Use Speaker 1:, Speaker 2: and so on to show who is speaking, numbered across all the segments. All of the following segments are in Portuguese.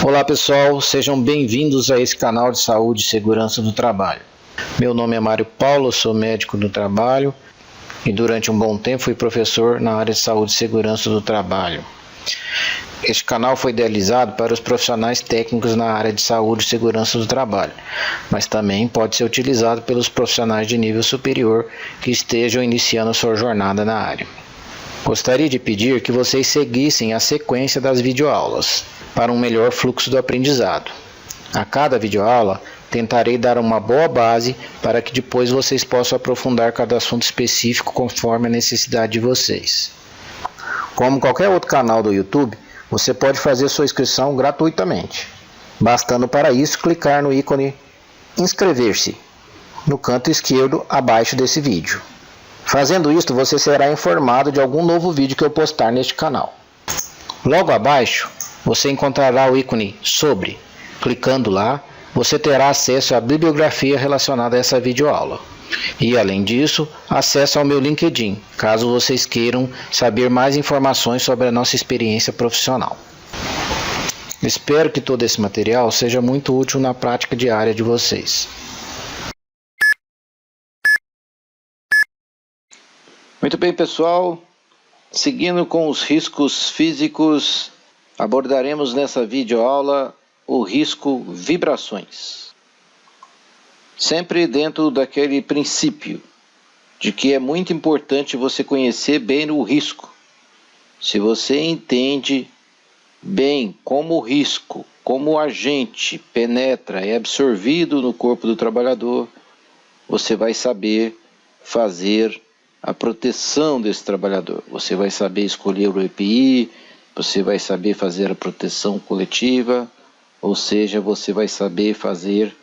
Speaker 1: Olá pessoal, sejam bem-vindos a esse canal de saúde e segurança do trabalho. Meu nome é Mário Paulo, sou médico do trabalho e durante um bom tempo fui professor na área de saúde e segurança do trabalho. Este canal foi idealizado para os profissionais técnicos na área de saúde e segurança do trabalho, mas também pode ser utilizado pelos profissionais de nível superior que estejam iniciando sua jornada na área. Gostaria de pedir que vocês seguissem a sequência das videoaulas para um melhor fluxo do aprendizado. A cada videoaula, tentarei dar uma boa base para que depois vocês possam aprofundar cada assunto específico conforme a necessidade de vocês. Como qualquer outro canal do YouTube, você pode fazer sua inscrição gratuitamente, bastando para isso clicar no ícone inscrever-se no canto esquerdo abaixo desse vídeo. Fazendo isto, você será informado de algum novo vídeo que eu postar neste canal. Logo abaixo, você encontrará o ícone sobre. Clicando lá, você terá acesso à bibliografia relacionada a essa videoaula. E, além disso, acesso ao meu LinkedIn, caso vocês queiram saber mais informações sobre a nossa experiência profissional. Espero que todo esse material seja muito útil na prática diária de vocês. Muito bem, pessoal. Seguindo com os riscos físicos, abordaremos nessa videoaula o risco vibrações. Sempre dentro daquele princípio de que é muito importante você conhecer bem o risco. Se você entende bem como o risco, como o agente penetra e é absorvido no corpo do trabalhador, você vai saber fazer a proteção desse trabalhador. Você vai saber escolher o EPI, você vai saber fazer a proteção coletiva, ou seja, você vai saber fazer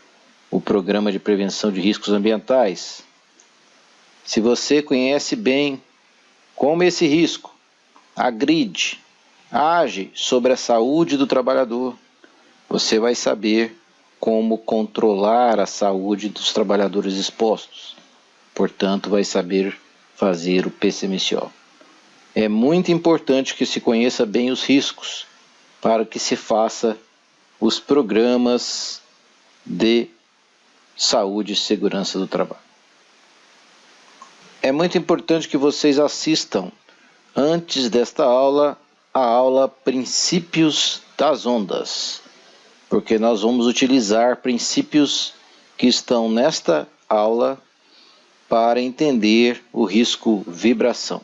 Speaker 1: o programa de prevenção de riscos ambientais. Se você conhece bem como esse risco agride, age sobre a saúde do trabalhador, você vai saber como controlar a saúde dos trabalhadores expostos. Portanto, vai saber fazer o PCMSO. É muito importante que se conheça bem os riscos para que se faça os programas de saúde e segurança do trabalho. É muito importante que vocês assistam antes desta aula a aula Princípios das Ondas, porque nós vamos utilizar princípios que estão nesta aula para entender o risco vibração.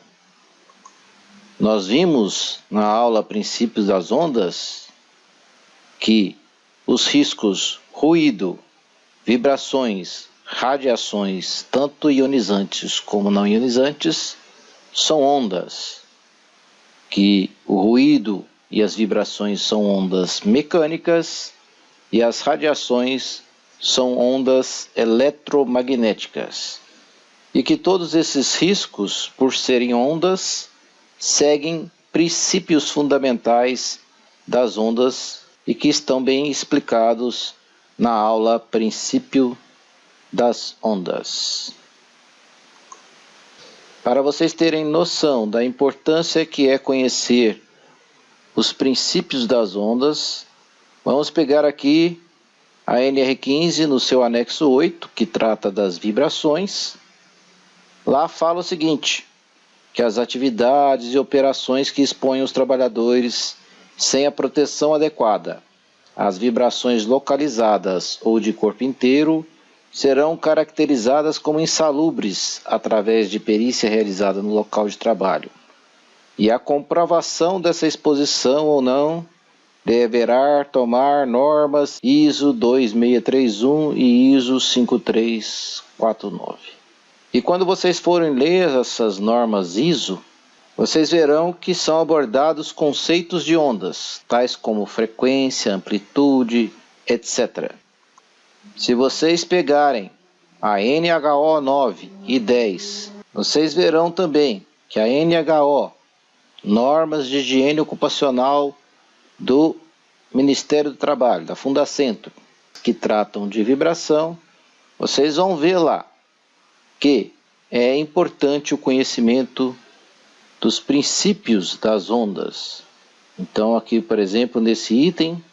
Speaker 1: Nós vimos na aula Princípios das Ondas que os riscos ruído, vibrações, radiações, tanto ionizantes como não ionizantes, são ondas, que o ruído e as vibrações são ondas mecânicas e as radiações são ondas eletromagnéticas. E que todos esses riscos, por serem ondas, seguem princípios fundamentais das ondas e que estão bem explicados na aula Princípio das Ondas. Para vocês terem noção da importância que é conhecer os princípios das ondas, vamos pegar aqui a NR15 no seu anexo 8, que trata das vibrações. Lá fala o seguinte, que as atividades e operações que expõem os trabalhadores sem a proteção adequada, as vibrações localizadas ou de corpo inteiro, serão caracterizadas como insalubres através de perícia realizada no local de trabalho. E a comprovação dessa exposição ou não deverá tomar normas ISO 2631 e ISO 5349. E quando vocês forem ler essas normas ISO, vocês verão que são abordados conceitos de ondas, tais como frequência, amplitude, etc. Se vocês pegarem a NHO 9 e 10, vocês verão também que a NHO, Normas de Higiene Ocupacional do Ministério do Trabalho, da Fundacentro, que tratam de vibração, vocês vão ver lá que é importante o conhecimento dos princípios das ondas. Então aqui, por exemplo, nesse item,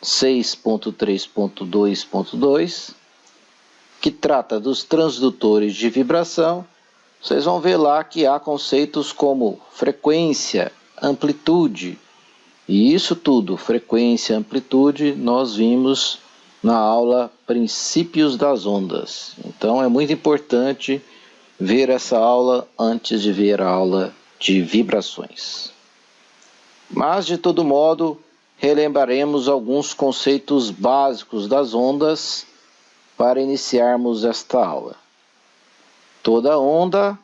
Speaker 1: 6.3.2.2, que trata dos transdutores de vibração, vocês vão ver lá que há conceitos como frequência, amplitude, e isso tudo, frequência, amplitude, nós vimos na aula Princípios das Ondas. Então é muito importante ver essa aula antes de ver a aula de vibrações. Mas, de todo modo, relembraremos alguns conceitos básicos das ondas para iniciarmos esta aula. Toda onda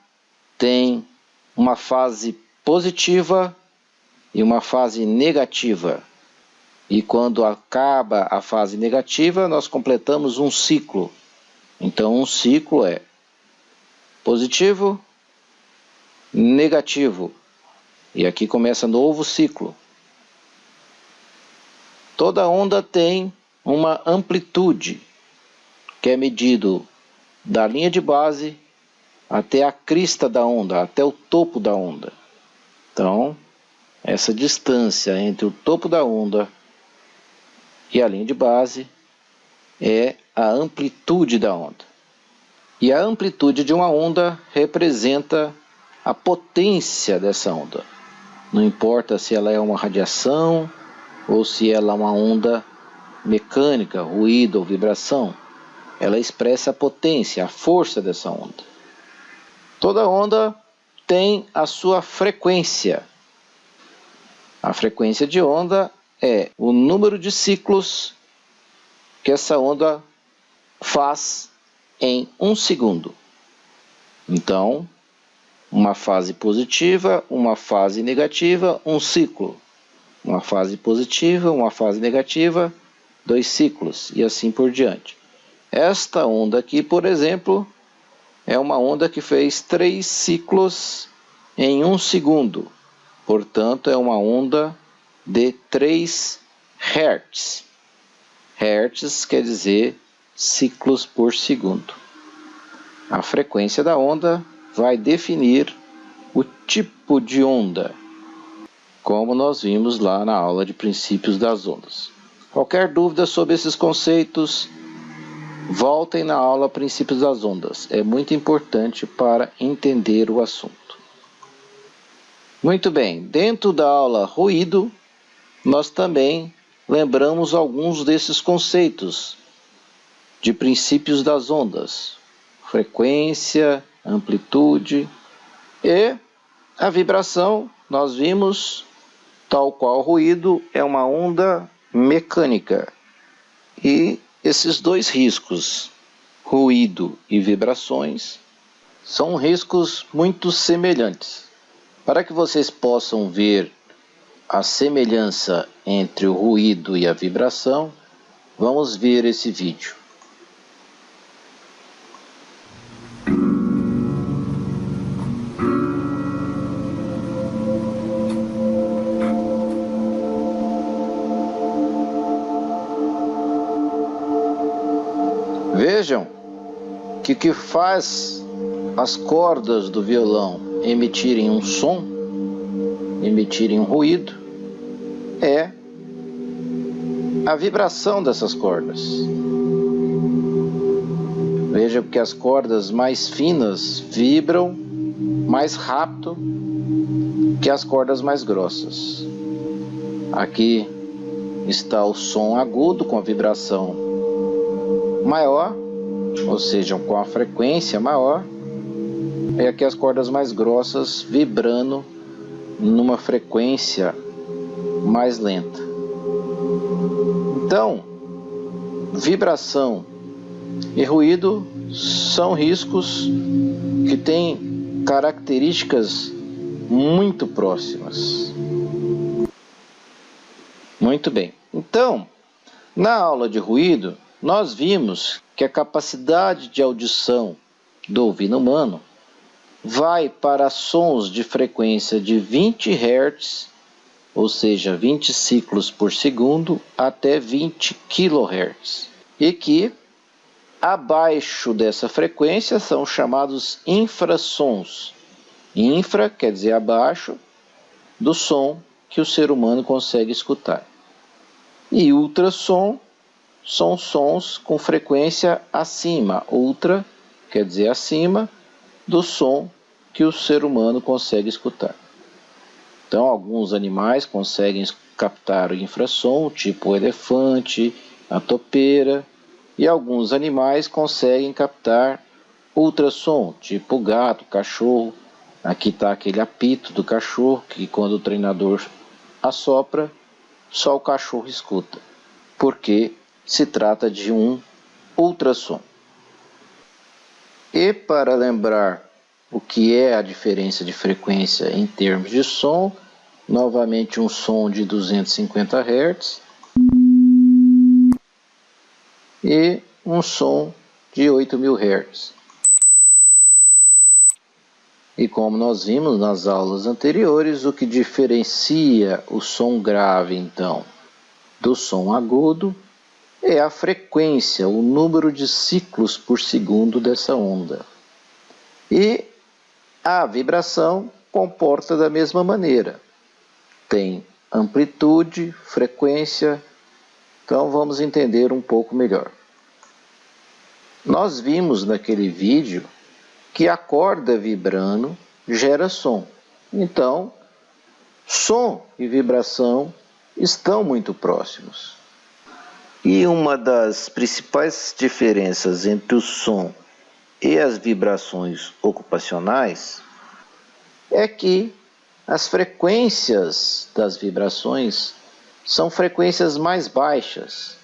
Speaker 1: tem uma fase positiva e uma fase negativa. E quando acaba a fase negativa, nós completamos um ciclo. Então, um ciclo é positivo, negativo. E aqui começa novo ciclo. Toda onda tem uma amplitude, que é medido da linha de base até a crista da onda, até o topo da onda. Então, essa distância entre o topo da onda e a linha de base é a amplitude da onda. E a amplitude de uma onda representa a potência dessa onda. Não importa se ela é uma radiação ou se ela é uma onda mecânica, ruído ou vibração. Ela expressa a potência, a força dessa onda. Toda onda tem a sua frequência. A frequência de onda é o número de ciclos que essa onda faz em um segundo. Então, uma fase positiva, uma fase negativa, um ciclo. Uma fase positiva, uma fase negativa, 2 ciclos e assim por diante. Esta onda aqui, por exemplo, é uma onda que fez 3 ciclos em 1 segundo. Portanto, é uma onda de 3 Hz. Hertz quer dizer ciclos por segundo. A frequência da onda vai definir o tipo de onda, como nós vimos lá na aula de Princípios das Ondas. Qualquer dúvida sobre esses conceitos, voltem na aula Princípios das Ondas. É muito importante para entender o assunto. Muito bem, dentro da aula Ruído, nós também lembramos alguns desses conceitos de Princípios das Ondas. Frequência, amplitude e a vibração, nós vimos, tal qual o ruído, é uma onda mecânica. E esses 2 riscos, ruído e vibrações, são riscos muito semelhantes. Para que vocês possam ver a semelhança entre o ruído e a vibração, vamos ver esse vídeo. Vejam que o que faz as cordas do violão emitirem um som, emitirem um ruído, é a vibração dessas cordas. Veja que as cordas mais finas vibram mais rápido que as cordas mais grossas. Aqui está o som agudo com a vibração maior, ou seja, com a frequência maior, e aqui as cordas mais grossas vibrando numa frequência mais lenta. Então, vibração e ruído são riscos que têm características muito próximas. Muito bem. Então, na aula de ruído, nós vimos que a capacidade de audição do ouvido humano vai para sons de frequência de 20 Hz, ou seja, 20 ciclos por segundo, até 20 kHz. E que, abaixo dessa frequência, são chamados infrassons. Infra quer dizer abaixo do som que o ser humano consegue escutar. E ultrassom são sons com frequência acima. Ultra quer dizer acima do som que o ser humano consegue escutar. Então, alguns animais conseguem captar o infrassom, tipo o elefante, a topeira, e alguns animais conseguem captar ultrassom, tipo o gato, o cachorro. Aqui está aquele apito do cachorro, que quando o treinador assopra, só o cachorro escuta, porque se trata de um ultrassom. E para lembrar o que é a diferença de frequência em termos de som, novamente um som de 250 Hz e um som de 8.000 Hz. E como nós vimos nas aulas anteriores, o que diferencia o som grave, então, do som agudo é a frequência, o número de ciclos por segundo dessa onda. E a vibração comporta da mesma maneira. Tem amplitude, frequência. Então vamos entender um pouco melhor. Nós vimos naquele vídeo que a corda vibrando gera som. Então, som e vibração estão muito próximos. E uma das principais diferenças entre o som e as vibrações ocupacionais é que as frequências das vibrações são frequências mais baixas.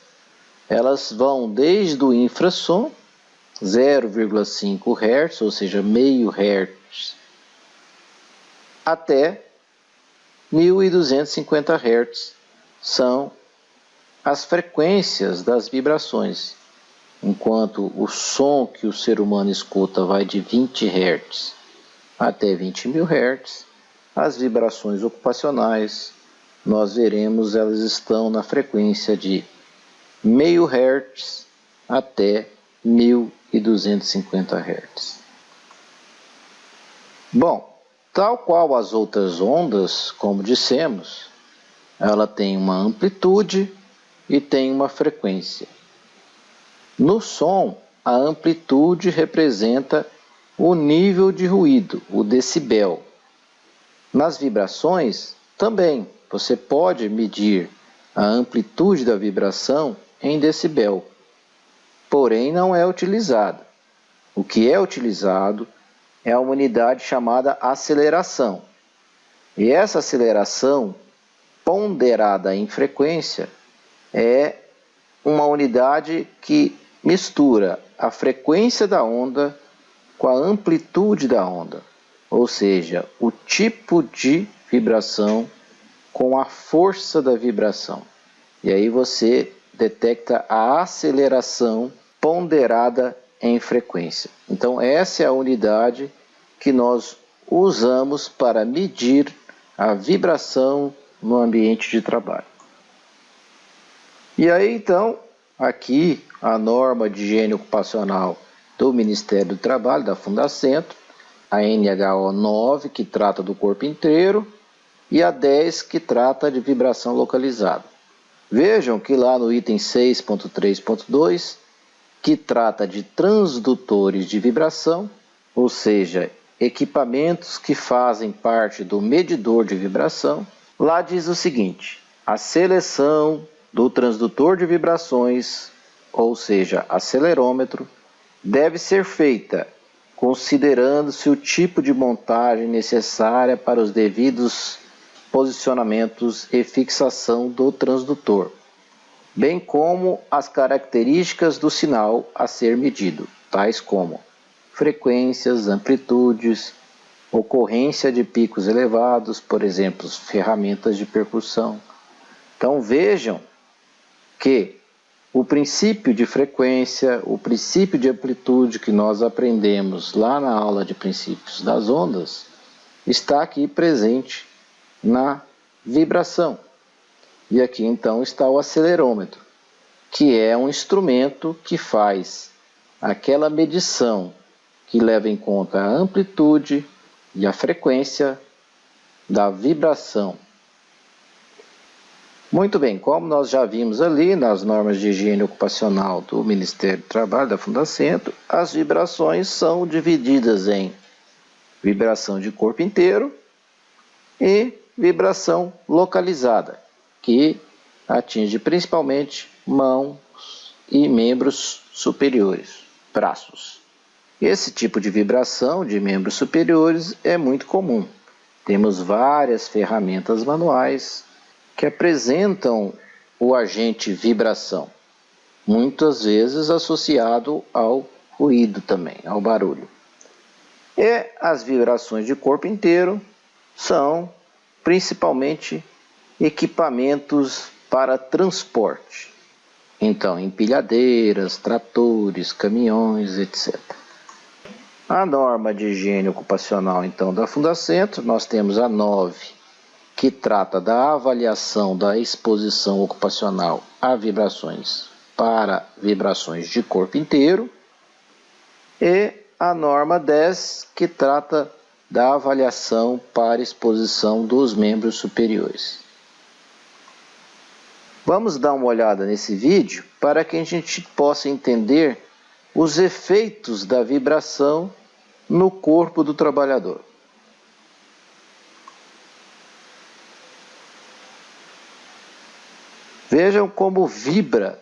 Speaker 1: Elas vão desde o infrassom, 0,5 Hz, ou seja, meio Hz, até 1.250 Hz. São as frequências das vibrações. Enquanto o som que o ser humano escuta vai de 20 Hz até 20.000 Hz, as vibrações ocupacionais, nós veremos, elas estão na frequência de meio Hz até 1.250 Hz. Bom, tal qual as outras ondas, como dissemos, ela tem uma amplitude e tem uma frequência. No som, a amplitude representa o nível de ruído, o decibel. Nas vibrações, também, você pode medir a amplitude da vibração em decibel, porém não é utilizada. O que é utilizado é a unidade chamada aceleração. E essa aceleração, ponderada em frequência, é uma unidade que mistura a frequência da onda com a amplitude da onda, ou seja, o tipo de vibração com a força da vibração. E aí você detecta a aceleração ponderada em frequência. Então essa é a unidade que nós usamos para medir a vibração no ambiente de trabalho. E aí então, aqui a norma de higiene ocupacional do Ministério do Trabalho, da Fundacentro, a NHO 9, que trata do corpo inteiro, e a 10, que trata de vibração localizada. Vejam que lá no item 6.3.2, que trata de transdutores de vibração, ou seja, equipamentos que fazem parte do medidor de vibração, lá diz o seguinte: a seleção do transdutor de vibrações, ou seja, acelerômetro, deve ser feita considerando-se o tipo de montagem necessária para os devidos posicionamentos e fixação do transdutor, bem como as características do sinal a ser medido, tais como frequências, amplitudes, ocorrência de picos elevados, por exemplo, ferramentas de percussão. Então vejam que o princípio de frequência, o princípio de amplitude que nós aprendemos lá na aula de princípios das ondas, está aqui presente na vibração. E aqui então está o acelerômetro, que é um instrumento que faz aquela medição que leva em conta a amplitude e a frequência da vibração. Muito bem, como nós já vimos ali nas normas de higiene ocupacional do Ministério do Trabalho, da Fundacentro, as vibrações são divididas em vibração de corpo inteiro e vibração localizada, que atinge principalmente mãos e membros superiores, braços. Esse tipo de vibração de membros superiores é muito comum. Temos várias ferramentas manuais que apresentam o agente vibração, muitas vezes associado ao ruído também, ao barulho. E as vibrações de corpo inteiro são principalmente equipamentos para transporte. Então, empilhadeiras, tratores, caminhões, etc. A norma de higiene ocupacional, então, da Fundacentro, nós temos a 9, que trata da avaliação da exposição ocupacional a vibrações para vibrações de corpo inteiro, e a norma 10, que trata da avaliação para exposição dos membros superiores. Vamos dar uma olhada nesse vídeo para que a gente possa entender os efeitos da vibração no corpo do trabalhador. Vejam como vibra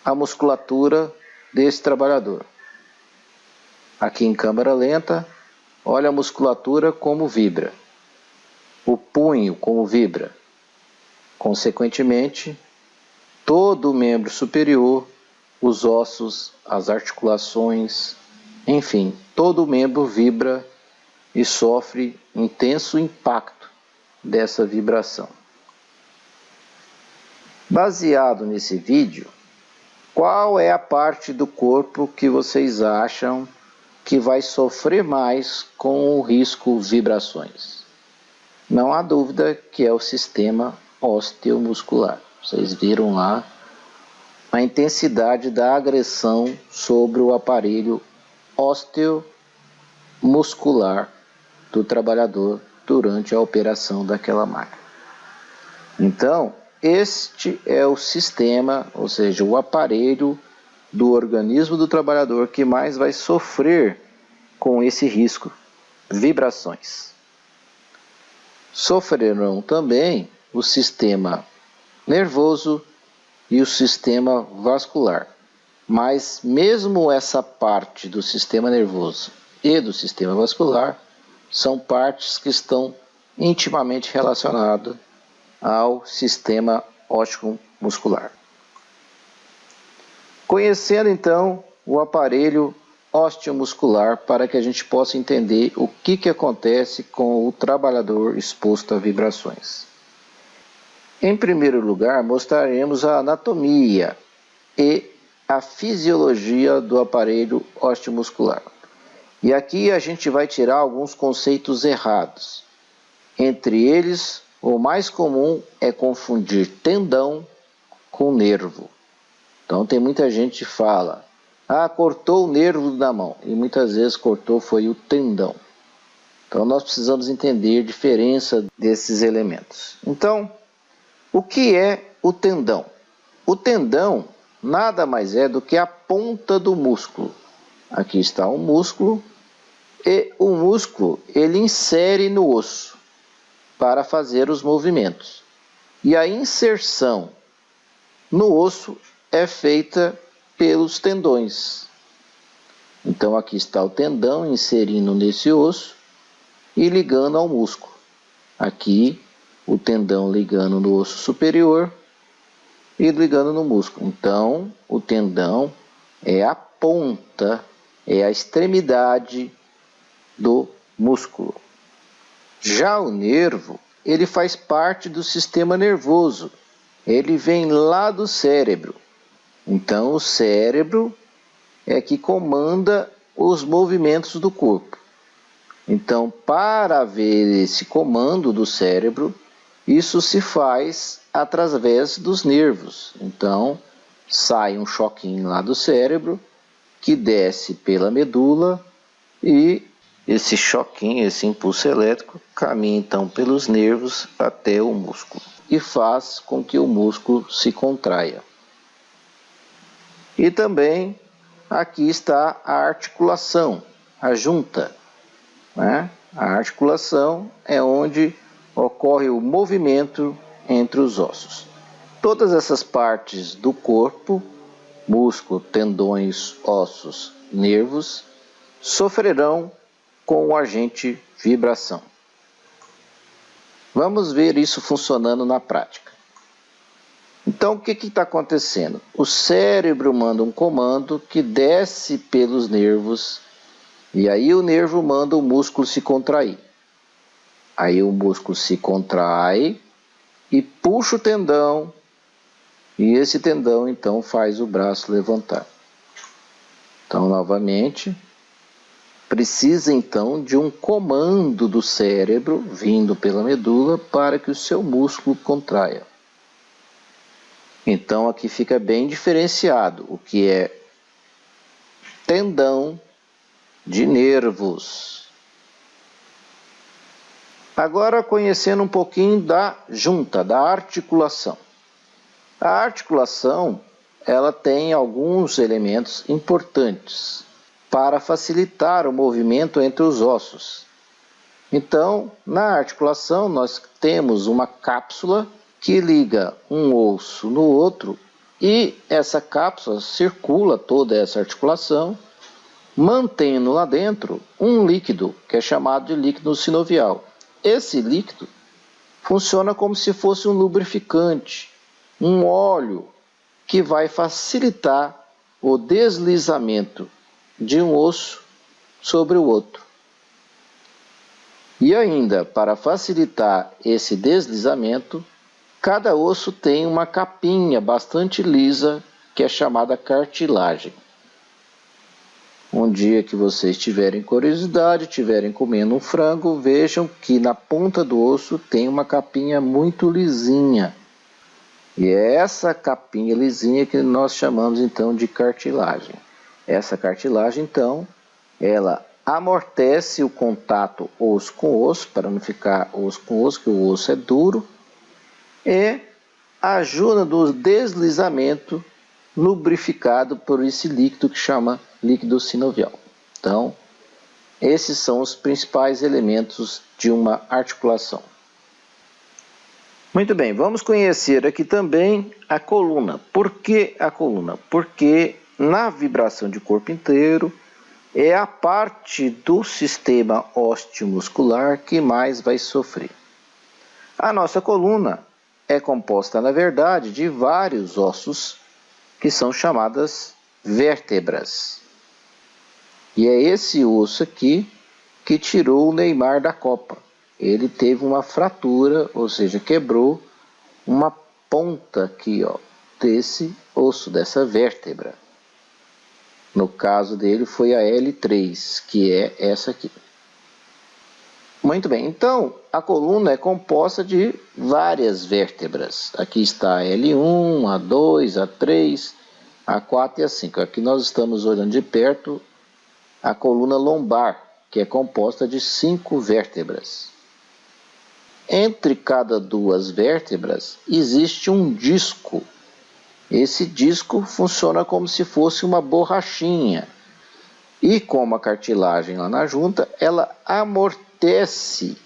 Speaker 1: a musculatura desse trabalhador. Aqui em câmera lenta, olha a musculatura como vibra. O punho como vibra. Consequentemente, todo o membro superior, os ossos, as articulações, enfim, todo o membro vibra e sofre intenso impacto dessa vibração. Baseado nesse vídeo, qual é a parte do corpo que vocês acham que vai sofrer mais com o risco vibrações? Não há dúvida que é o sistema osteomuscular. Vocês viram lá a intensidade da agressão sobre o aparelho osteomuscular do trabalhador durante a operação daquela máquina. Então, este é o sistema, ou seja, o aparelho do organismo do trabalhador que mais vai sofrer com esse risco, vibrações. Sofrerão também o sistema nervoso e o sistema vascular. Mas mesmo essa parte do sistema nervoso e do sistema vascular são partes que estão intimamente relacionadas ao sistema óptico-muscular. Conhecendo então o aparelho osteomuscular para que a gente possa entender o que acontece com o trabalhador exposto a vibrações. Em primeiro lugar, mostraremos a anatomia e a fisiologia do aparelho osteomuscular. E aqui a gente vai tirar alguns conceitos errados. Entre eles, o mais comum é confundir tendão com nervo. Então tem muita gente que fala, cortou o nervo da mão, e muitas vezes cortou foi o tendão. Então nós precisamos entender a diferença desses elementos. Então, o que é o tendão? O tendão nada mais é do que a ponta do músculo. Aqui está o músculo, e o músculo ele insere no osso para fazer os movimentos. E a inserção no osso é feita pelos tendões. Então aqui está o tendão inserindo nesse osso e ligando ao músculo. Aqui o tendão ligando no osso superior e ligando no músculo. Então o tendão é a ponta, é a extremidade do músculo. Já o nervo, ele faz parte do sistema nervoso. Ele vem lá do cérebro. Então o cérebro é que comanda os movimentos do corpo. Então, para haver esse comando do cérebro, isso se faz através dos nervos. Então, sai um choquinho lá do cérebro, que desce pela medula, e esse impulso elétrico, caminha então pelos nervos até o músculo. que faz com que o músculo se contraia. E também aqui está a articulação, a junta, né? A articulação é onde ocorre o movimento entre os ossos. Todas essas partes do corpo, músculo, tendões, ossos, nervos, sofrerão com o agente vibração. Vamos ver isso funcionando na prática. Então, o que está acontecendo? O cérebro manda um comando que desce pelos nervos, e aí o nervo manda o músculo se contrair. Aí o músculo se contrai e puxa o tendão, e esse tendão então faz o braço levantar. Então, novamente, precisa então de um comando do cérebro vindo pela medula para que o seu músculo contraia. Então aqui fica bem diferenciado o que é tendão de nervos. Agora conhecendo um pouquinho da junta, da articulação. A articulação, ela tem alguns elementos importantes para facilitar o movimento entre os ossos. Então, na articulação nós temos uma cápsula que liga um osso no outro, e essa cápsula circula toda essa articulação, mantendo lá dentro um líquido que é chamado de líquido sinovial. Esse líquido funciona como se fosse um lubrificante, um óleo que vai facilitar o deslizamento de um osso sobre o outro. E ainda, para facilitar esse deslizamento, cada osso tem uma capinha bastante lisa que é chamada cartilagem. Um dia que vocês tiverem curiosidade, estiverem comendo um frango, vejam que na ponta do osso tem uma capinha muito lisinha. E é essa capinha lisinha que nós chamamos então de cartilagem. Essa cartilagem então, ela amortece o contato osso com osso, para não ficar osso com osso, que o osso é duro, e ajuda no deslizamento lubrificado por esse líquido que chama líquido sinovial. Então, esses são os principais elementos de uma articulação. Muito bem, vamos conhecer aqui também a coluna. Por que a coluna? Porque na vibração de corpo inteiro é a parte do sistema osteomuscular que mais vai sofrer. A nossa coluna é composta, na verdade, de vários ossos que são chamadas vértebras. E é esse osso aqui que tirou o Neymar da Copa. Ele teve uma fratura, ou seja, quebrou uma ponta aqui, ó, desse osso, dessa vértebra. No caso dele foi a L3, que é essa aqui. Muito bem, então a coluna é composta de várias vértebras. Aqui está a L1, A2, A3, A4 e A5. Aqui nós estamos olhando de perto a coluna lombar, que é composta de 5 vértebras. Entre cada duas vértebras existe um disco. Esse disco funciona como se fosse uma borrachinha. E como a cartilagem lá na junta, ela amortece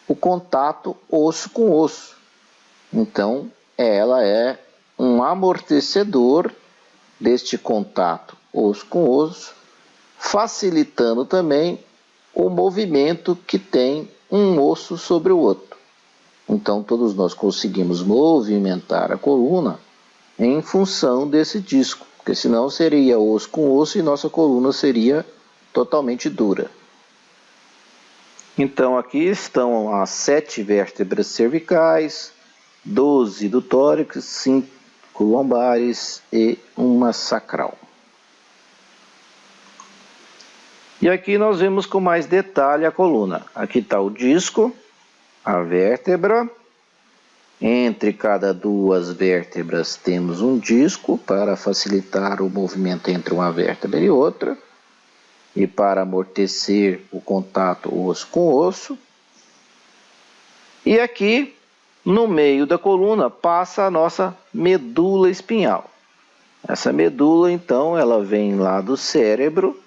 Speaker 1: o contato osso com osso. Então, ela é um amortecedor deste contato osso com osso, facilitando também o movimento que tem um osso sobre o outro. Então, todos nós conseguimos movimentar a coluna em função desse disco, porque senão seria osso com osso e nossa coluna seria totalmente dura. Então aqui estão as 7 vértebras cervicais, 12 do tórax, 5 lombares e uma sacral. E aqui nós vemos com mais detalhe a coluna. Aqui está o disco, a vértebra. Entre cada duas vértebras temos um disco para facilitar o movimento entre uma vértebra e outra e para amortecer o contato osso com osso. E aqui
Speaker 2: No meio da coluna passa a nossa medula espinhal. Essa medula, então, ela vem lá do cérebro,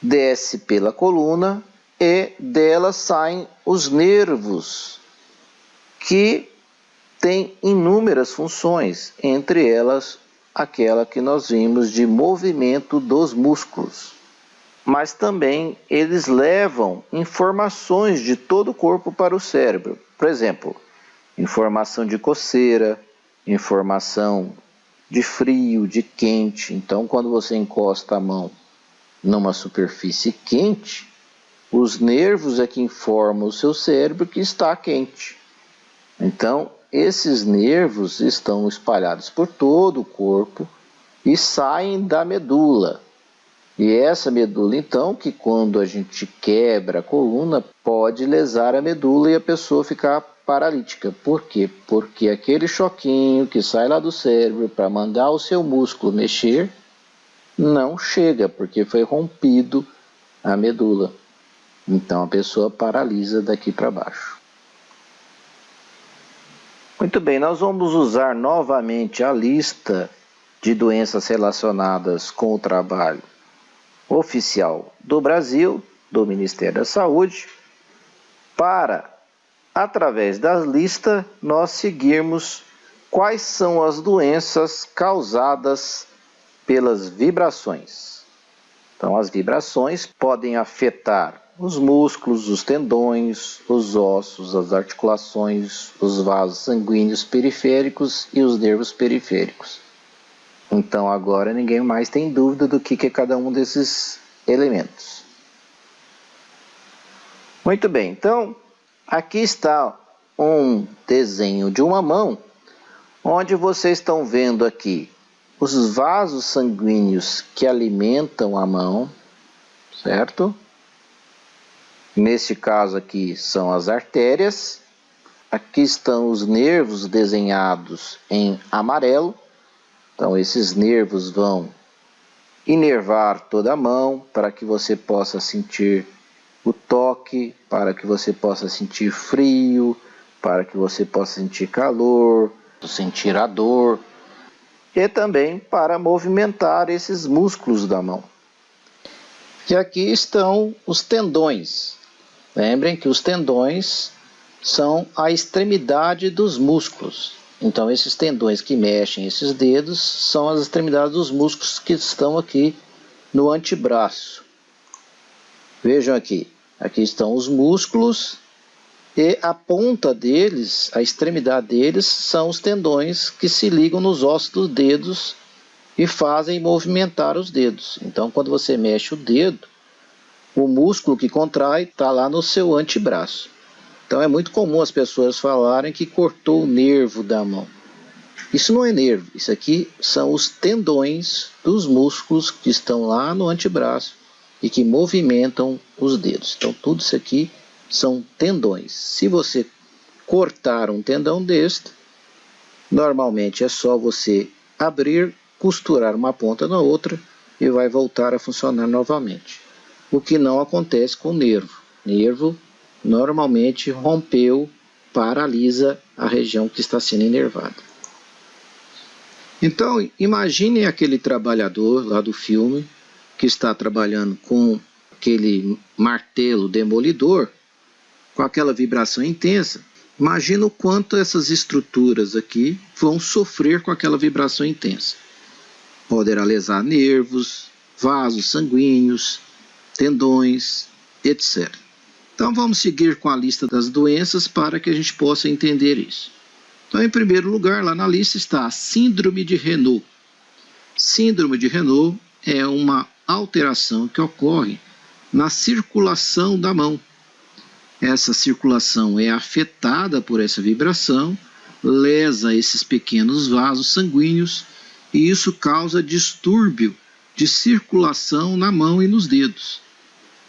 Speaker 2: desce pela coluna e dela saem os nervos, que têm inúmeras funções, entre elas aquela que nós vimos de movimento dos músculos. Mas também eles levam informações de todo o corpo para o cérebro. Por exemplo, informação de coceira, informação de frio, de quente. Então, quando você encosta a mão numa superfície quente, os nervos é que informam o seu cérebro que está quente. Então, esses nervos estão espalhados por todo o corpo e saem da medula. E essa medula, então, que quando a gente quebra a coluna, pode lesar a medula e a pessoa ficar paralítica. Por quê? Porque aquele choquinho que sai lá do cérebro para mandar o seu músculo mexer, não chega, porque foi rompido a medula. Então a pessoa paralisa daqui para baixo. Muito bem, nós vamos usar novamente a lista de doenças relacionadas com o trabalho oficial do Brasil, do Ministério da Saúde, para, através da lista, nós seguirmos quais são as doenças causadas pelas vibrações. Então, as vibrações podem afetar os músculos, os tendões, os ossos, as articulações, os vasos sanguíneos periféricos e os nervos periféricos. Então, agora ninguém mais tem dúvida do que é cada um desses elementos. Muito bem, então, aqui está um desenho de uma mão, onde vocês estão vendo aqui os vasos sanguíneos que alimentam a mão, certo? Neste caso aqui são as artérias. Aqui estão os nervos desenhados em amarelo. Então, esses nervos vão inervar toda a mão para que você possa sentir o toque, para que você possa sentir frio, para que você possa sentir calor, sentir a dor, e também para movimentar esses músculos da mão. E aqui estão os tendões. Lembrem que os tendões são a extremidade dos músculos. Então, esses tendões que mexem esses dedos são as extremidades dos músculos que estão aqui no antebraço. Vejam aqui, aqui estão os músculos e a ponta deles, a extremidade deles, são os tendões que se ligam nos ossos dos dedos e fazem movimentar os dedos. Então, quando você mexe o dedo, o músculo que contrai está lá no seu antebraço. Então é muito comum as pessoas falarem que cortou o nervo da mão. Isso não é nervo, isso aqui são os tendões dos músculos que estão lá no antebraço e que movimentam os dedos. Então tudo isso aqui são tendões. Se você cortar um tendão deste, normalmente é só você abrir, costurar uma ponta na outra e vai voltar a funcionar novamente. O que não acontece com o nervo. Nervo normalmente rompeu, paralisa a região que está sendo inervada. Então, imagine aquele trabalhador lá do filme que está trabalhando com aquele martelo demolidor, com aquela vibração intensa. Imagina o quanto essas estruturas aqui vão sofrer com aquela vibração intensa. Poderá lesar nervos, vasos sanguíneos, tendões, etc. Então vamos seguir com a lista das doenças para que a gente possa entender isso. Então, em primeiro lugar, lá na lista está a síndrome de Renault. Síndrome de Renault é uma alteração que ocorre na circulação da mão. Essa circulação é afetada por essa vibração, lesa esses pequenos vasos sanguíneos e isso causa distúrbio de circulação na mão e nos dedos.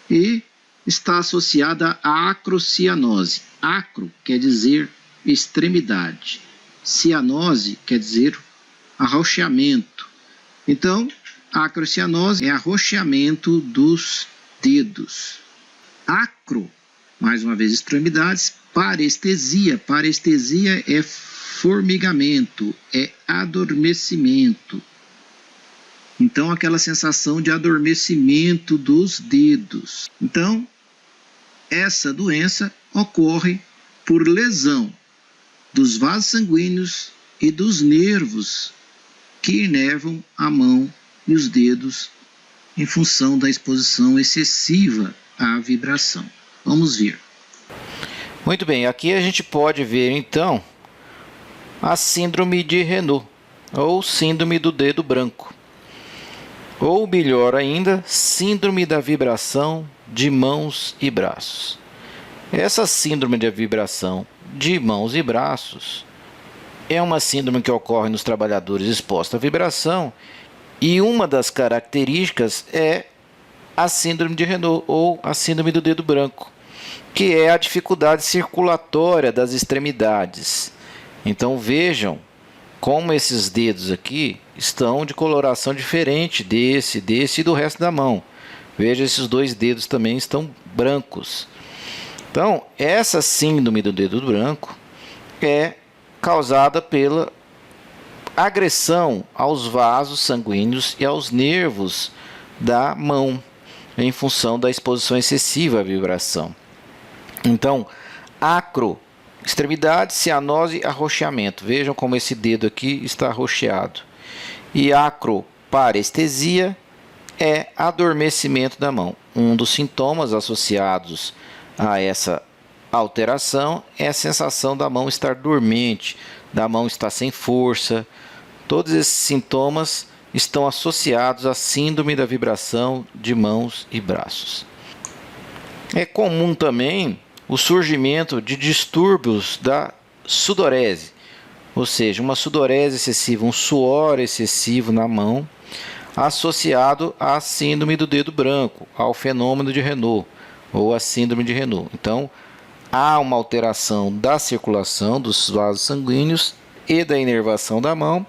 Speaker 2: E está associada à acrocianose. Acro quer dizer extremidade. Cianose quer dizer arroxeamento. Então, a acrocianose é arroxeamento dos dedos. Acro, mais uma vez extremidades,
Speaker 1: parestesia. Parestesia é formigamento, é adormecimento. Então, aquela sensação de adormecimento dos dedos. Então, essa doença ocorre por lesão dos vasos sanguíneos e dos nervos que inervam a mão e os dedos em função da exposição excessiva à vibração. Vamos ver. Muito bem, aqui a gente pode ver então a síndrome de Renault, ou síndrome do dedo branco. Ou melhor ainda, síndrome da vibração de mãos e braços. Essa síndrome de vibração de mãos e braços é uma síndrome que ocorre nos trabalhadores expostos à vibração, e uma das características é a síndrome de Renault, ou a síndrome do dedo branco, que é a dificuldade circulatória das extremidades. Então vejam como esses dedos aqui estão de coloração diferente desse e do resto da mão. Veja, esses dois dedos também estão brancos. Então, essa síndrome do dedo branco é causada pela agressão aos vasos sanguíneos e aos nervos da mão, em função da exposição excessiva à vibração. Então, acro, extremidade, cianose, arroxeamento. Vejam como esse dedo aqui está arroxeado. E acroparestesia é adormecimento da mão. Um dos sintomas associados a essa alteração é a sensação da mão estar dormente, da mão estar sem força. Todos esses sintomas estão associados à síndrome da vibração de mãos e braços. É comum também o surgimento de distúrbios da sudorese, ou seja, uma sudorese excessiva, um suor excessivo na mão, associado à síndrome do dedo branco, ao fenômeno de Renault, ou a síndrome de Renault. Então, há uma alteração da circulação dos vasos sanguíneos e da inervação da mão.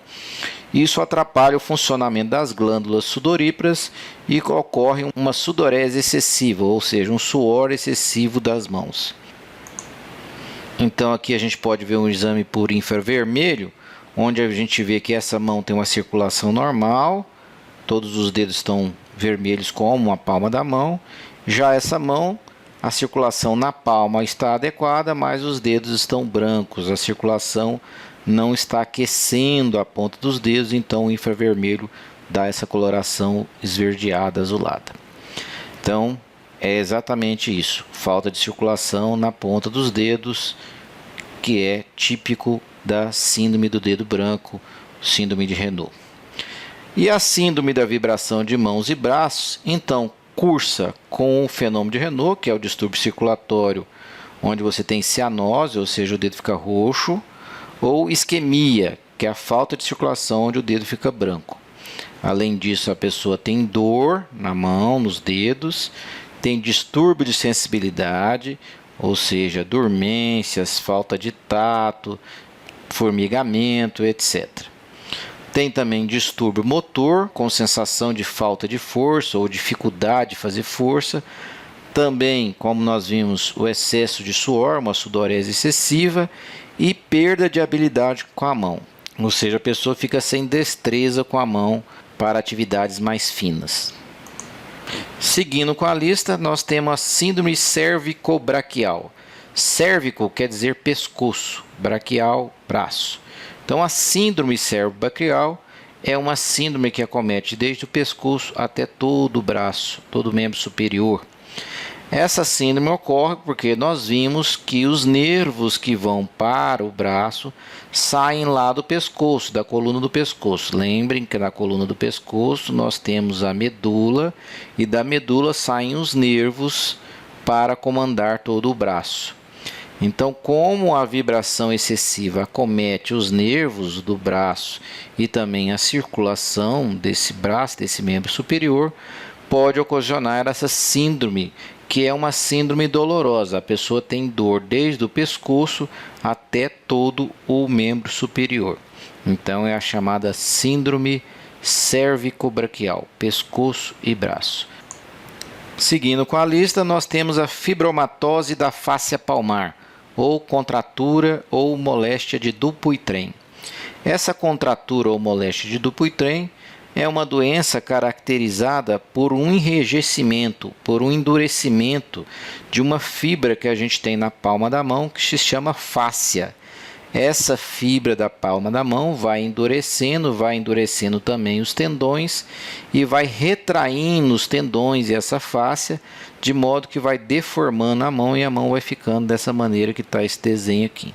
Speaker 1: Isso atrapalha o funcionamento das glândulas sudoríparas e ocorre uma sudorese excessiva, ou seja, um suor excessivo das mãos. Então aqui a gente pode ver um exame por infravermelho, onde a gente vê que essa mão tem uma circulação normal, todos os dedos estão vermelhos como a palma da mão. Já essa mão, a circulação na palma está adequada, mas os dedos estão brancos, a circulação não está aquecendo a ponta dos dedos, então o infravermelho dá essa coloração esverdeada, azulada. Então, é exatamente isso, falta de circulação na ponta dos dedos, que é típico da síndrome do dedo branco, síndrome de Renault. E a síndrome da vibração de mãos e braços, então, cursa com o fenômeno de Renault, que é o distúrbio circulatório, onde você tem cianose, ou seja, o dedo fica roxo, ou isquemia, que é a falta de circulação, onde o dedo fica branco. Além disso, a pessoa tem dor na mão, nos dedos, tem distúrbio de sensibilidade, ou seja, dormências, falta de tato, formigamento, etc. Tem também distúrbio motor, com sensação de falta de força ou dificuldade de fazer força. Também, como nós vimos, o excesso de suor, uma sudorese excessiva, e perda de habilidade com a mão, ou seja, a pessoa fica sem destreza com a mão para atividades mais finas. Seguindo com a lista, nós temos a síndrome cervicobraquial. Cérvico quer dizer pescoço, braquial, braço. Então, a síndrome cervicobraquial é uma síndrome que acomete desde o pescoço até todo o braço, todo o membro superior. Essa síndrome ocorre porque nós vimos que os nervos que vão para o braço saem lá do pescoço, da coluna do pescoço. Lembrem que na coluna do pescoço nós temos a medula, e da medula saem os nervos para comandar todo o braço. Então, como a vibração excessiva acomete os nervos do braço e também a circulação desse braço, desse membro superior, pode ocasionar essa síndrome, que é uma síndrome dolorosa. A pessoa tem dor desde o pescoço até todo o membro superior. Então é a chamada síndrome cervicobraquial, pescoço e braço. Seguindo com a lista, nós temos a fibromatose da fáscia palmar, ou contratura ou moléstia de Dupuytren. Essa contratura ou moléstia de Dupuytren é uma doença caracterizada por um enrijecimento, por um endurecimento de uma fibra que a gente tem na palma da mão que se chama fáscia. Essa fibra da palma da mão vai endurecendo também os tendões e vai retraindo os tendões e essa fáscia, de modo que vai deformando a mão e a mão vai ficando dessa maneira que está esse desenho aqui.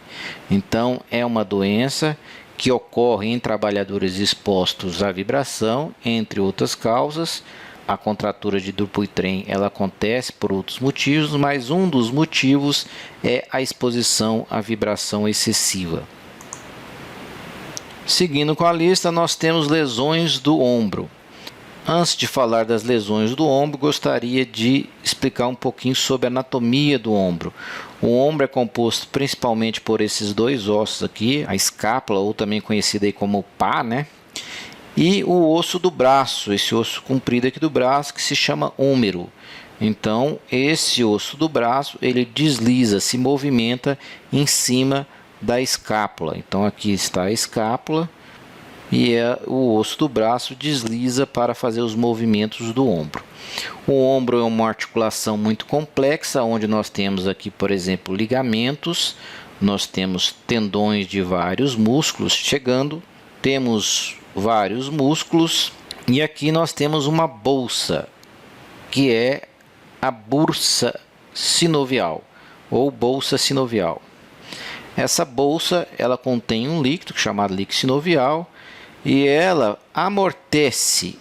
Speaker 1: Então, é uma doença que ocorre em trabalhadores expostos à vibração, entre outras causas. A contratura de Dupuytren ela acontece por outros motivos, mas um dos motivos é a exposição à vibração excessiva. Seguindo com a lista, nós temos lesões do ombro. Antes de falar das lesões do ombro, gostaria de explicar um pouquinho sobre a anatomia do ombro. O ombro é composto principalmente por esses dois ossos aqui, a escápula, ou também conhecida aí como pá, né? E o osso do braço, esse osso comprido aqui do braço que se chama húmero. Então, esse osso do braço, ele desliza, se movimenta em cima da escápula. Então, aqui está a escápula e o osso do braço desliza para fazer os movimentos do ombro. O ombro é uma articulação muito complexa, onde nós temos aqui, por exemplo, ligamentos, nós temos tendões de vários músculos chegando, temos vários músculos e aqui nós temos uma bolsa que é a bursa sinovial ou bolsa sinovial. Essa bolsa ela contém um líquido chamado líquido sinovial e ela amortece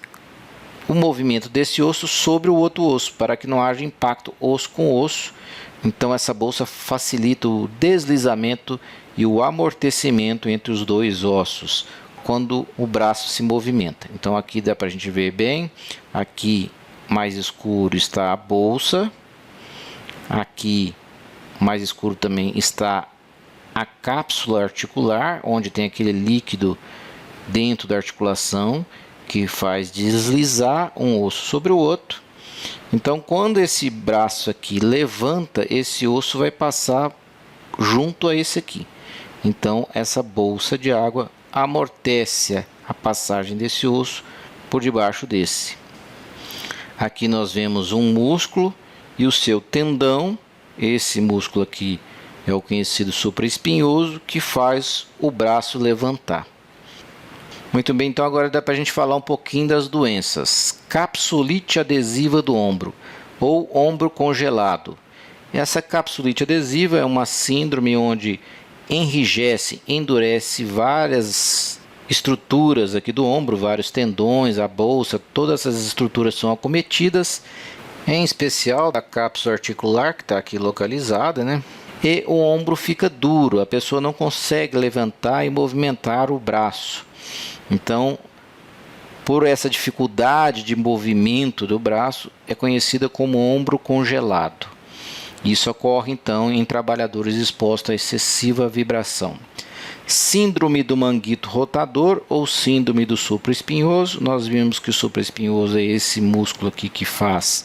Speaker 1: o movimento desse osso sobre o outro osso para que não haja impacto osso com osso. Então essa bolsa facilita o deslizamento e o amortecimento entre os dois ossos quando o braço se movimenta. Então aqui dá para a gente ver bem, aqui mais escuro está a bolsa, aqui mais escuro também está a cápsula articular, onde tem aquele líquido dentro da articulação que faz deslizar um osso sobre o outro. Então quando esse braço aqui levanta, esse osso vai passar junto a esse aqui. Então essa bolsa de água amortece a passagem desse osso por debaixo desse. Aqui nós vemos um músculo e o seu tendão. Esse músculo aqui é o conhecido supraespinhoso, que faz o braço levantar. Muito bem, então agora dá para a gente falar um pouquinho das doenças. Capsulite adesiva do ombro ou ombro congelado. Essa capsulite adesiva é uma síndrome onde enrijece, endurece várias estruturas aqui do ombro, vários tendões, a bolsa, todas essas estruturas são acometidas, em especial da cápsula articular que está aqui localizada, né? E o ombro fica duro, a pessoa não consegue levantar e movimentar o braço. Então, por essa dificuldade de movimento do braço, é conhecida como ombro congelado. Isso ocorre então em trabalhadores expostos a excessiva vibração. Síndrome do manguito rotador ou síndrome do supraespinhoso. Nós vimos que o supraespinhoso é esse músculo aqui que faz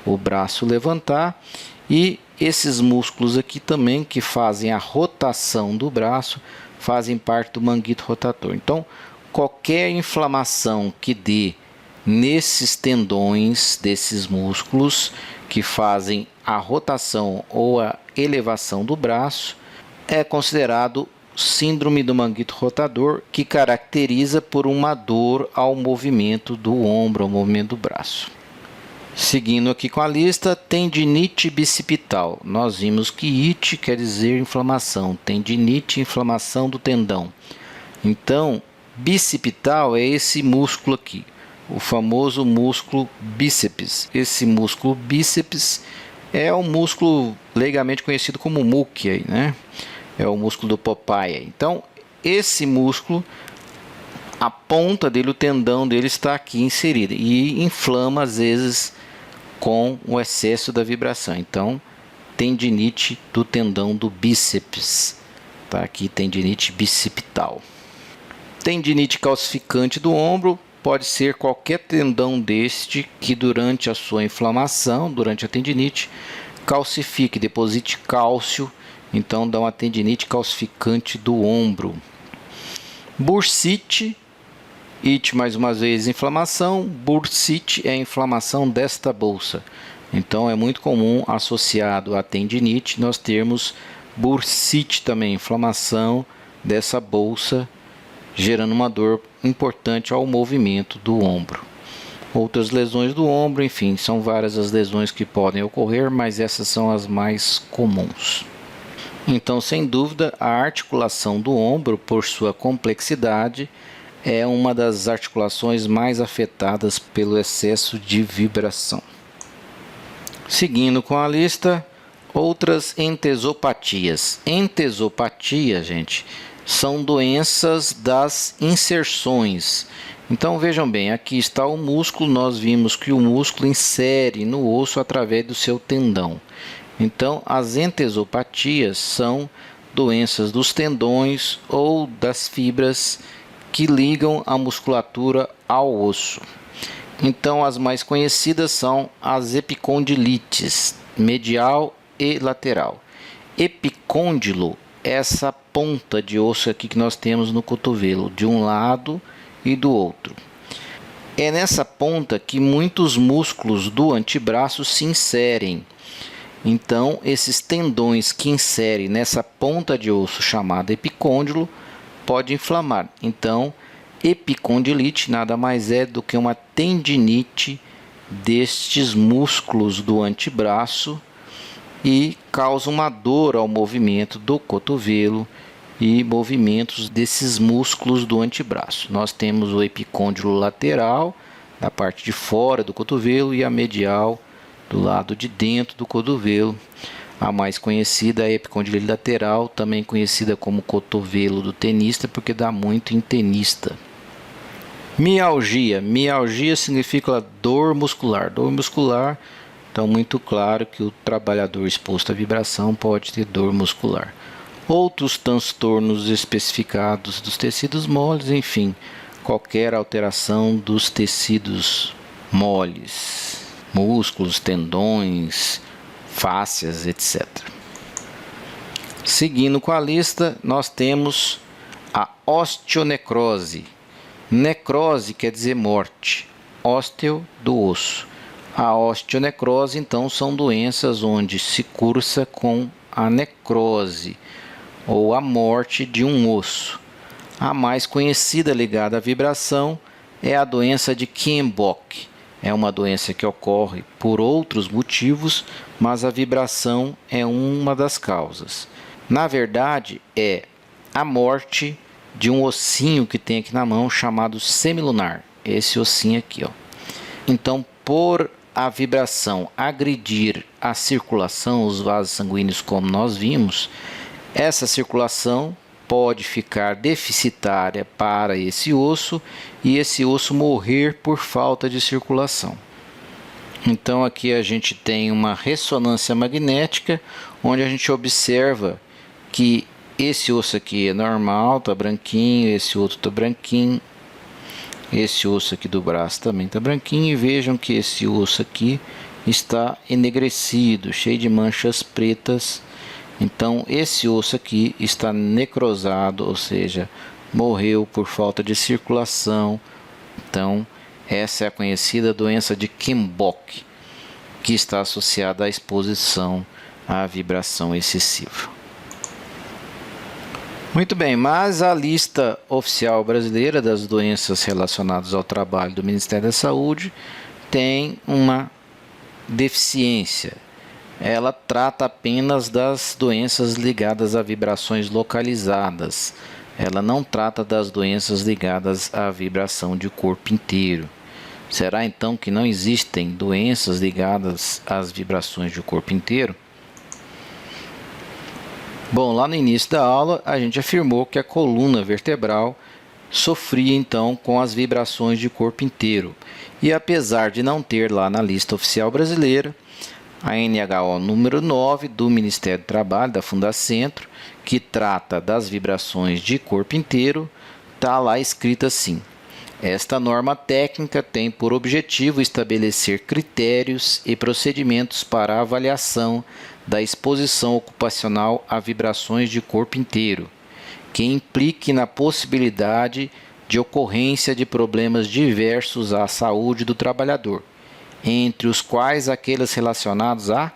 Speaker 1: o braço levantar, e esses músculos aqui também que fazem a rotação do braço fazem parte do manguito rotador. Então, qualquer inflamação que dê nesses tendões desses músculos que fazem a rotação ou a elevação do braço é considerado síndrome do manguito rotador, que caracteriza por uma dor ao movimento do ombro, ao movimento do braço. Seguindo aqui com a lista, tendinite bicipital. Nós vimos que it quer dizer inflamação, tendinite, inflamação do tendão. Então, bicipital é esse músculo aqui, o famoso músculo bíceps. Esse músculo bíceps é um músculo legalmente conhecido como músculo, né? É o músculo do Popeye. Então, esse músculo, a ponta dele, o tendão dele está aqui inserido e inflama às vezes com o excesso da vibração. Então, tendinite do tendão do bíceps. Tá aqui, tendinite bicipital. Tendinite calcificante do ombro pode ser qualquer tendão deste que durante a sua inflamação, durante a tendinite, calcifique, deposite cálcio então dá uma tendinite calcificante do ombro. Bursite, it mais uma vez inflamação, bursite é a inflamação desta bolsa. Então é muito comum associado à tendinite nós termos bursite também, inflamação dessa bolsa, gerando uma dor importante ao movimento do ombro. Outras lesões do ombro, enfim, são várias as lesões que podem ocorrer, mas essas são as mais comuns. Então, sem dúvida, a articulação do ombro, por sua complexidade, é uma das articulações mais afetadas pelo excesso de vibração. Seguindo com a lista, outras entesopatias. Entesopatia, gente, são doenças das inserções. Então vejam bem, aqui está o músculo, nós vimos que o músculo insere no osso através do seu tendão. Então as entesopatias são doenças dos tendões ou das fibras que ligam a musculatura ao osso. Então as mais conhecidas são as epicondilites, medial e lateral. Epicôndilo, essa ponta de osso aqui que nós temos no cotovelo, de um lado e do outro. É nessa ponta que muitos músculos do antebraço se inserem. Então, esses tendões que inserem nessa ponta de osso chamada epicôndilo pode inflamar. Então, epicondilite nada mais é do que uma tendinite destes músculos do antebraço e causa uma dor ao movimento do cotovelo e movimentos desses músculos do antebraço. Nós temos o epicôndilo lateral, da parte de fora do cotovelo, e a medial, do lado de dentro do cotovelo. A mais conhecida é a epicondilite lateral, também conhecida como cotovelo do tenista, porque dá muito em tenista. Mialgia. Mialgia significa dor muscular. Dor muscular, então muito claro que o trabalhador exposto à vibração pode ter dor muscular. Outros transtornos especificados dos tecidos moles, enfim, qualquer alteração dos tecidos moles, músculos, tendões, fáscias, etc. Seguindo com a lista, nós temos a osteonecrose. Necrose quer dizer morte, ósteo do osso. A osteonecrose, então, são doenças onde se cursa com a necrose ou a morte de um osso. A mais conhecida ligada à vibração é a doença de Kienbock. É uma doença que ocorre por outros motivos, mas a vibração é uma das causas. Na verdade, é a morte de um ossinho que tem aqui na mão chamado semilunar. Esse ossinho aqui, ó. Então, por a vibração agredir a circulação, os vasos sanguíneos, como nós vimos, essa circulação pode ficar deficitária para esse osso e esse osso morrer por falta de circulação. Então aqui a gente tem uma ressonância magnética, onde a gente observa que esse osso aqui é normal, está branquinho, esse outro está branquinho, esse osso aqui do braço também está branquinho, e vejam que esse osso aqui está enegrecido, cheio de manchas pretas. Então esse osso aqui está necrosado, ou seja, morreu por falta de circulação. Então essa é a conhecida doença de Kienbock, que está associada à exposição à vibração excessiva. Muito bem, mas a lista oficial brasileira das doenças relacionadas ao trabalho do Ministério da Saúde tem uma deficiência. Ela trata apenas das doenças ligadas a vibrações localizadas. Ela não trata das doenças ligadas à vibração de corpo inteiro. Será então que não existem doenças ligadas às vibrações de corpo inteiro? Bom, lá no início da aula a gente afirmou que a coluna vertebral sofria então com as vibrações de corpo inteiro. E apesar de não ter lá na lista oficial brasileira, a NHO número 9 do Ministério do Trabalho, da Fundacentro, que trata das vibrações de corpo inteiro, está lá escrito assim: esta norma técnica tem por objetivo estabelecer critérios e procedimentos para a avaliação da exposição ocupacional a vibrações de corpo inteiro, que implique na possibilidade de ocorrência de problemas diversos à saúde do trabalhador, entre os quais aqueles relacionados à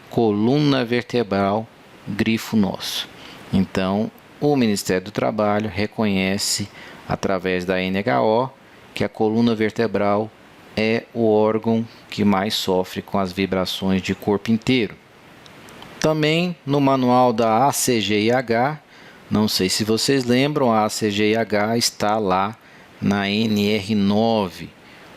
Speaker 1: coluna vertebral, grifo nosso. Então, o Ministério do Trabalho reconhece, através da NHO, que a coluna vertebral é o órgão que mais sofre com as vibrações de corpo inteiro. Também no manual da ACGIH, não sei se vocês lembram, a ACGIH está lá na NR9,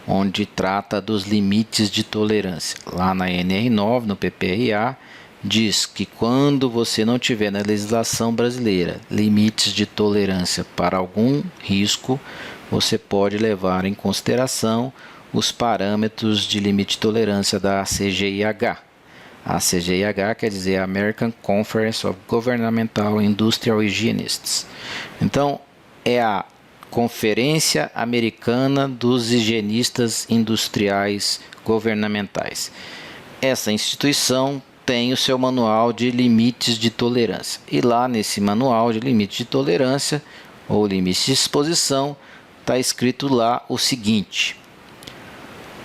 Speaker 1: onde trata dos limites de tolerância. Lá na NR9, no PPRA, diz que quando você não tiver na legislação brasileira limites de tolerância para algum risco, você pode levar em consideração os parâmetros de limite de tolerância da ACGIH. A ACGIH quer dizer American Conference of Governmental Industrial Hygienists. Então, é a Conferência Americana dos Higienistas Industriais Governamentais. Essa instituição tem o seu manual de limites de tolerância. E lá nesse manual de limites de tolerância, ou limites de exposição, está escrito lá o seguinte: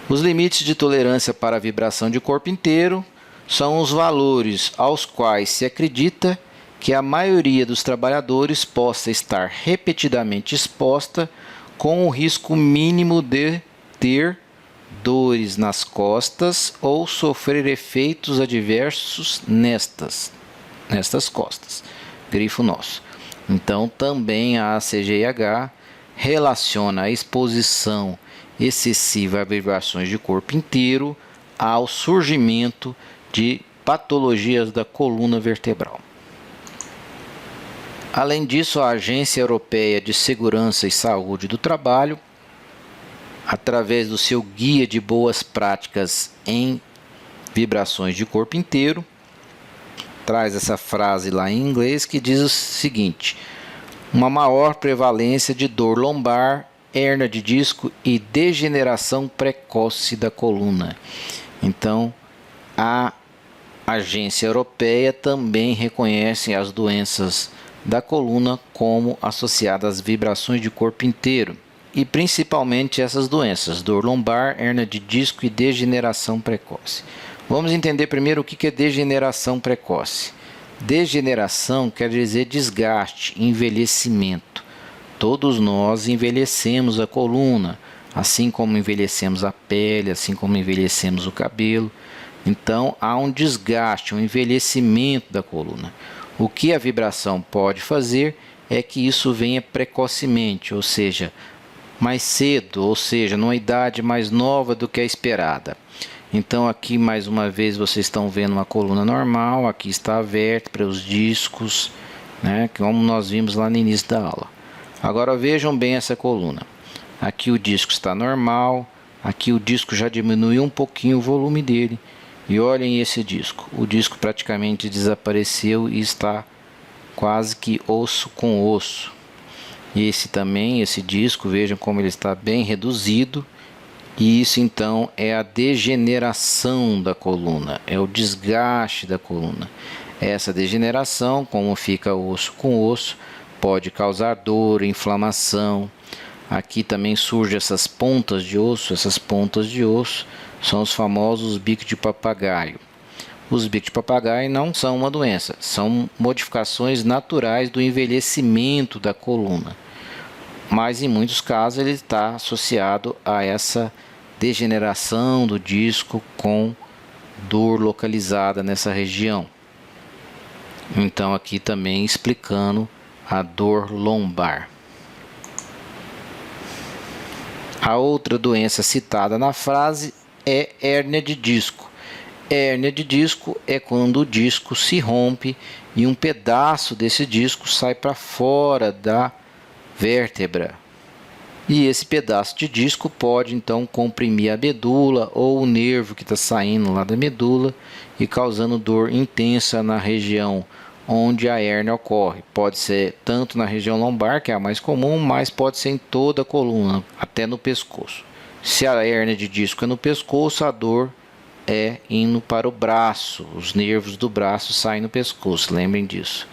Speaker 1: os limites de tolerância para a vibração de corpo inteiro são os valores aos quais se acredita que a maioria dos trabalhadores possa estar repetidamente exposta com o risco mínimo de ter dores nas costas ou sofrer efeitos adversos nestas costas. Grifo nosso. Então, também a ACGIH relaciona a exposição excessiva a vibrações de corpo inteiro ao surgimento de patologias da coluna vertebral. Além disso, a Agência Europeia de Segurança e Saúde do Trabalho, através do seu Guia de Boas Práticas em Vibrações de Corpo Inteiro, traz essa frase lá em inglês que diz o seguinte: uma maior prevalência de dor lombar, hérnia de disco e degeneração precoce da coluna. Então, a Agência Europeia também reconhece as doenças da coluna como associadas às vibrações de corpo inteiro, e principalmente essas doenças, dor lombar, hérnia de disco e degeneração precoce. Vamos entender primeiro o que é degeneração precoce. Degeneração quer dizer desgaste, envelhecimento. Todos nós envelhecemos a coluna, assim como envelhecemos a pele, assim como envelhecemos o cabelo. Então, há um desgaste, um envelhecimento da coluna. O que a vibração pode fazer é que isso venha precocemente, ou seja, mais cedo, ou seja, numa idade mais nova do que a esperada. Então, aqui mais uma vez vocês estão vendo uma coluna normal, aqui está a vértebra, os discos, né, como nós vimos lá no início da aula. Agora vejam bem essa coluna. Aqui o disco está normal, aqui o disco já diminuiu um pouquinho o volume dele. E olhem esse disco, o disco praticamente desapareceu e está quase que osso com osso. E esse disco, vejam como ele está bem reduzido. E isso então é a degeneração da coluna, é o desgaste da coluna. Essa degeneração, como fica osso com osso, pode causar dor, inflamação. Aqui também surgem essas pontas de osso, são os famosos bicos de papagaio. Os bicos de papagaio não são uma doença, são modificações naturais do envelhecimento da coluna. Mas em muitos casos ele está associado a essa degeneração do disco com dor localizada nessa região. Então aqui também explicando a dor lombar. A outra doença citada na frase é hérnia de disco. Hérnia de disco é quando o disco se rompe e um pedaço desse disco sai para fora da vértebra. E esse pedaço de disco pode então comprimir a medula ou o nervo que está saindo lá da medula e causando dor intensa na região onde a hérnia ocorre. Pode ser tanto na região lombar, que é a mais comum, mas pode ser em toda a coluna, até no pescoço. Se a hérnia de disco é no pescoço, a dor é indo para o braço, os nervos do braço saem no pescoço, lembrem disso.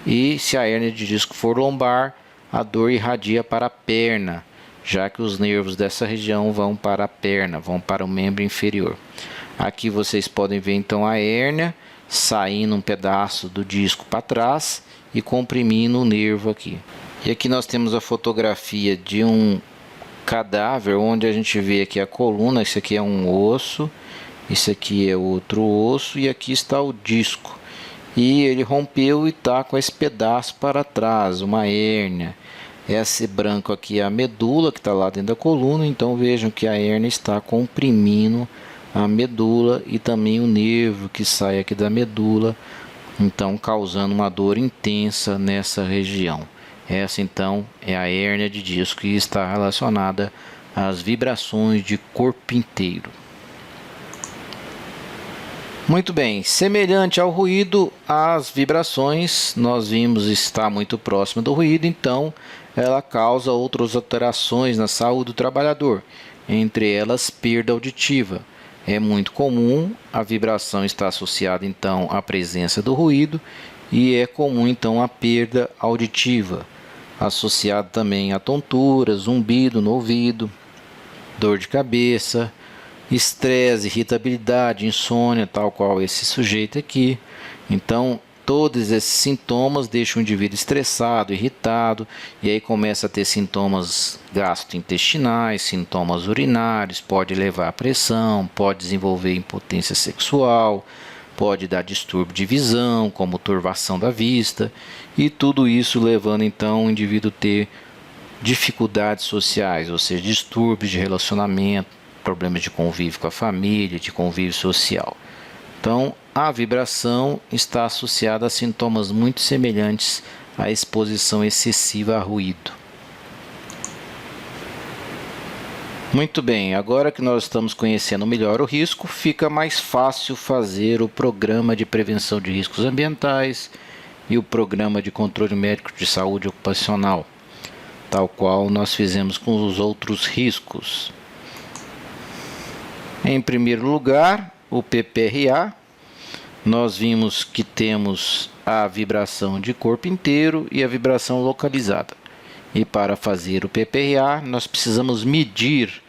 Speaker 1: E se a hérnia de disco for lombar, a dor irradia para a perna, já que os nervos dessa região vão para a perna, vão para o membro inferior. Aqui vocês podem ver então a hérnia saindo um pedaço do disco para trás e comprimindo o nervo aqui. E aqui nós temos a fotografia de um cadáver, onde a gente vê aqui a coluna. Isso aqui é um osso, isso aqui é outro osso e aqui está o disco. E ele rompeu e está com esse pedaço para trás, uma hérnia. Esse branco aqui é a medula que está lá dentro da coluna, então vejam que a hérnia está comprimindo a medula e também o nervo que sai aqui da medula, então causando uma dor intensa nessa região. Essa então é a hérnia de disco e está relacionada às vibrações de corpo inteiro. Muito bem, semelhante ao ruído, as vibrações, nós vimos estar muito próximo do ruído, então ela causa outras alterações na saúde do trabalhador, entre elas perda auditiva. É muito comum a vibração estar associada então à presença do ruído e é comum então a perda auditiva, associada também a tontura, zumbido no ouvido, dor de cabeça, estresse, irritabilidade, insônia, tal qual esse sujeito aqui. Então, todos esses sintomas deixam o indivíduo estressado, irritado, e aí começa a ter sintomas gastrointestinais, sintomas urinários, pode levar à pressão, pode desenvolver impotência sexual, pode dar distúrbio de visão, como turvação da vista, e tudo isso levando então o indivíduo a ter dificuldades sociais, ou seja, distúrbios de relacionamento, problemas de convívio com a família, de convívio social. Então, a vibração está associada a sintomas muito semelhantes à exposição excessiva a ruído. Muito bem, agora que nós estamos conhecendo melhor o risco, fica mais fácil fazer o programa de prevenção de riscos ambientais e o programa de controle médico de saúde ocupacional, tal qual nós fizemos com os outros riscos. Em primeiro lugar, o PPRA, nós vimos que temos a vibração de corpo inteiro e a vibração localizada. E para fazer o PPRA, nós precisamos medir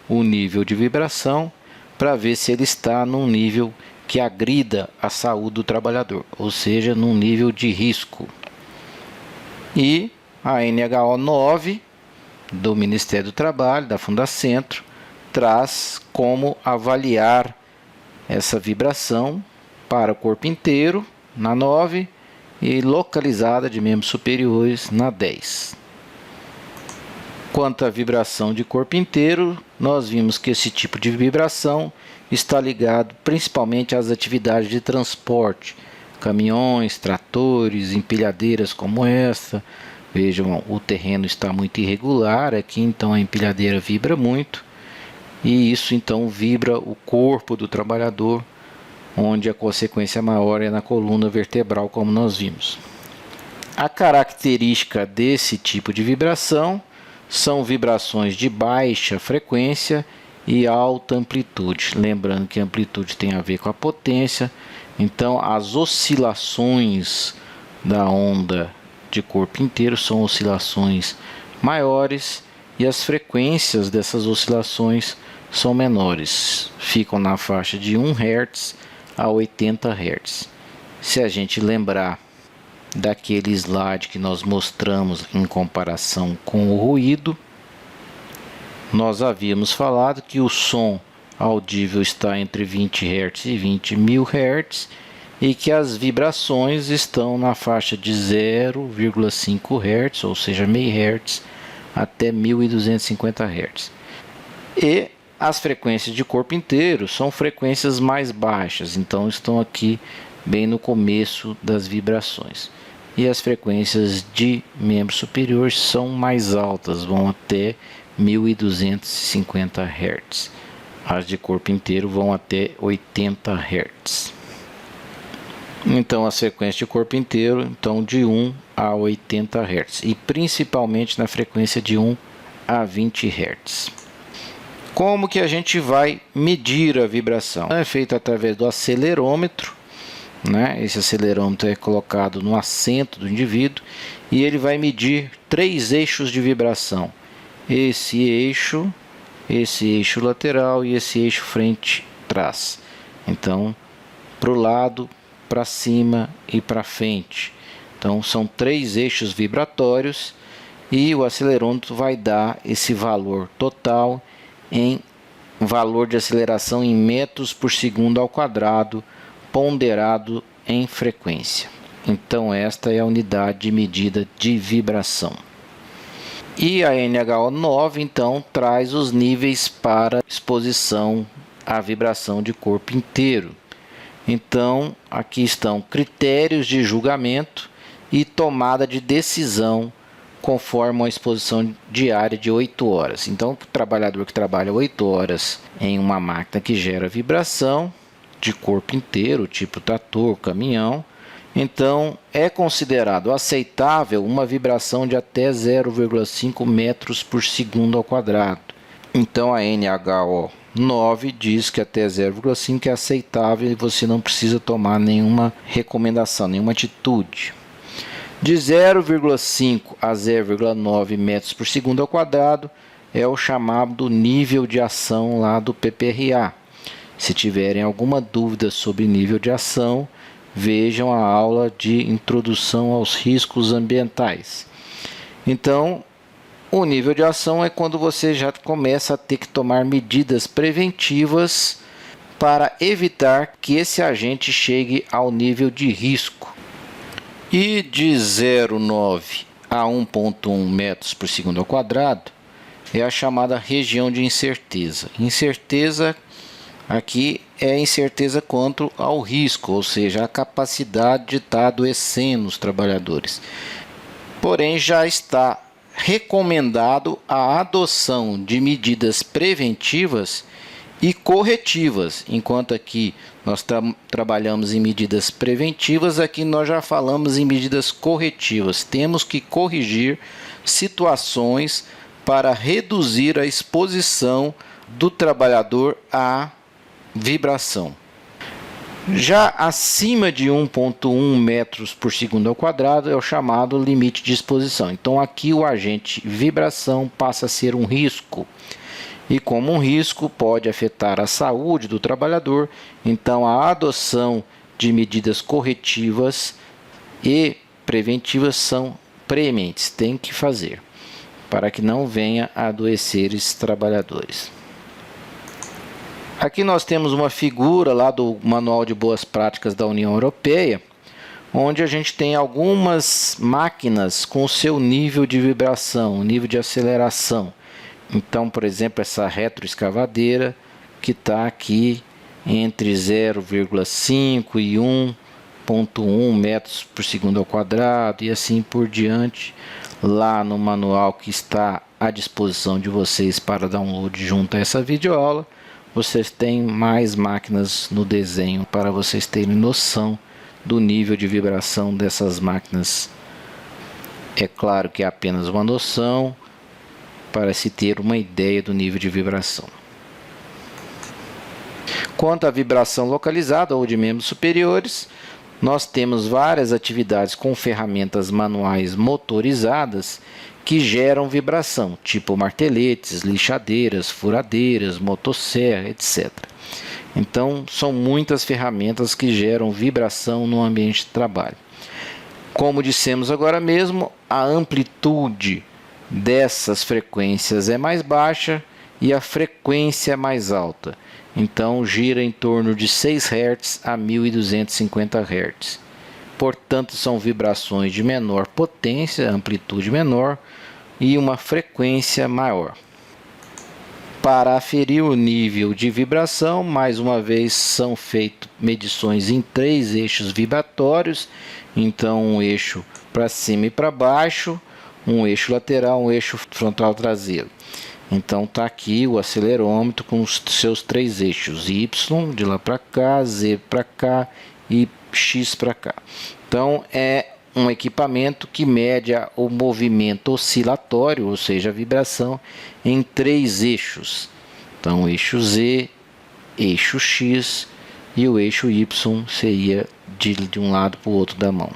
Speaker 1: o nível de vibração para ver se ele está num nível que agrida a saúde do trabalhador, ou seja, num nível de risco. E a NHO 9 do Ministério do Trabalho, da Fundacentro, traz como avaliar essa vibração para o corpo inteiro na 9 e localizada de membros superiores na 10. Quanto à vibração de corpo inteiro, nós vimos que esse tipo de vibração está ligado principalmente às atividades de transporte, caminhões, tratores, empilhadeiras como esta. Vejam, o terreno está muito irregular aqui, então a empilhadeira vibra muito. E isso então vibra o corpo do trabalhador, onde a consequência maior é na coluna vertebral, como nós vimos. A característica desse tipo de vibração são vibrações de baixa frequência e alta amplitude. Lembrando que a amplitude tem a ver com a potência, então as oscilações da onda de corpo inteiro são oscilações maiores e as frequências dessas oscilações são menores, ficam na faixa de 1 Hz a 80 Hz. Se a gente lembrar daquele slide que nós mostramos em comparação com o ruído, nós havíamos falado que o som audível está entre 20 Hz e 20.000 Hz e que as vibrações estão na faixa de 0,5 Hz, ou seja, meio Hz, até 1250 Hz. E as frequências de corpo inteiro são frequências mais baixas, então estão aqui bem no começo das vibrações. E as frequências de membro superior são mais altas, vão até 1250 Hz. As de corpo inteiro vão até 80 Hz. Então as frequências de corpo inteiro estão de 1 a 80 Hz e principalmente na frequência de 1 a 20 Hz. Como que a gente vai medir a vibração? É feito através do acelerômetro, né? Esse acelerômetro é colocado no assento do indivíduo e ele vai medir 3 eixos de vibração. Esse eixo lateral e esse eixo frente-trás. Então, para o lado, para cima e para frente. Então, são 3 eixos vibratórios e o acelerômetro vai dar esse valor total em valor de aceleração em metros por segundo ao quadrado, ponderado em frequência. Então, esta é a unidade de medida de vibração. E a NHO 9, então, traz os níveis para exposição à vibração de corpo inteiro. Então, aqui estão critérios de julgamento e tomada de decisão conforme uma exposição diária de 8 horas. Então, o trabalhador que trabalha 8 horas em uma máquina que gera vibração de corpo inteiro, tipo trator, caminhão, então é considerado aceitável uma vibração de até 0,5 metros por segundo ao quadrado. Então a NHO 9 diz que até 0,5 é aceitável e você não precisa tomar nenhuma recomendação, nenhuma atitude. De 0,5 a 0,9 metros por segundo ao quadrado é o chamado nível de ação lá do PPRA. Se tiverem alguma dúvida sobre nível de ação, vejam a aula de introdução aos riscos ambientais. Então, o nível de ação é quando você já começa a ter que tomar medidas preventivas para evitar que esse agente chegue ao nível de risco. E de 0,9 a 1,1 metros por segundo ao quadrado é a chamada região de incerteza. Incerteza aqui é incerteza quanto ao risco, ou seja, a capacidade de estar adoecendo os trabalhadores. Porém, já está recomendado a adoção de medidas preventivas e corretivas. Enquanto aqui nós trabalhamos em medidas preventivas, aqui nós já falamos em medidas corretivas. Temos que corrigir situações para reduzir a exposição do trabalhador à vibração. Já acima de 1,1 metros por segundo ao quadrado é o chamado limite de exposição. Então aqui o agente vibração passa a ser um risco. E como um risco pode afetar a saúde do trabalhador, então a adoção de medidas corretivas e preventivas são prementes, tem que fazer, para que não venha a adoecer esses trabalhadores. Aqui nós temos uma figura lá do Manual de Boas Práticas da União Europeia, onde a gente tem algumas máquinas com o seu nível de vibração, nível de aceleração. Então, por exemplo, essa retroescavadeira que está aqui entre 0,5 e 1,1 metros por segundo ao quadrado e assim por diante. Lá no manual que está à disposição de vocês para download junto a essa videoaula, vocês têm mais máquinas no desenho para vocês terem noção do nível de vibração dessas máquinas. É claro que é apenas uma noção para se ter uma ideia do nível de vibração. Quanto à vibração localizada ou de membros superiores, nós temos várias atividades com ferramentas manuais motorizadas que geram vibração, tipo marteletes, lixadeiras, furadeiras, motosserra, etc. Então, são muitas ferramentas que geram vibração no ambiente de trabalho. Como dissemos agora mesmo, a amplitude dessas frequências é mais baixa e a frequência é mais alta. Então gira em torno de 6 Hz a 1250 Hz. Portanto, são vibrações de menor potência, amplitude menor e uma frequência maior. Para aferir o nível de vibração, mais uma vez são feitas medições em 3 eixos vibratórios. Então um eixo para cima e para baixo, um eixo lateral, um eixo frontal traseiro. Então está aqui o acelerômetro com os seus 3 eixos, Y de lá para cá, Z para cá e X para cá. Então é um equipamento que mede o movimento oscilatório, ou seja, a vibração em 3 eixos. Então, o eixo Z, eixo X e o eixo Y seria de um lado para o outro da mão.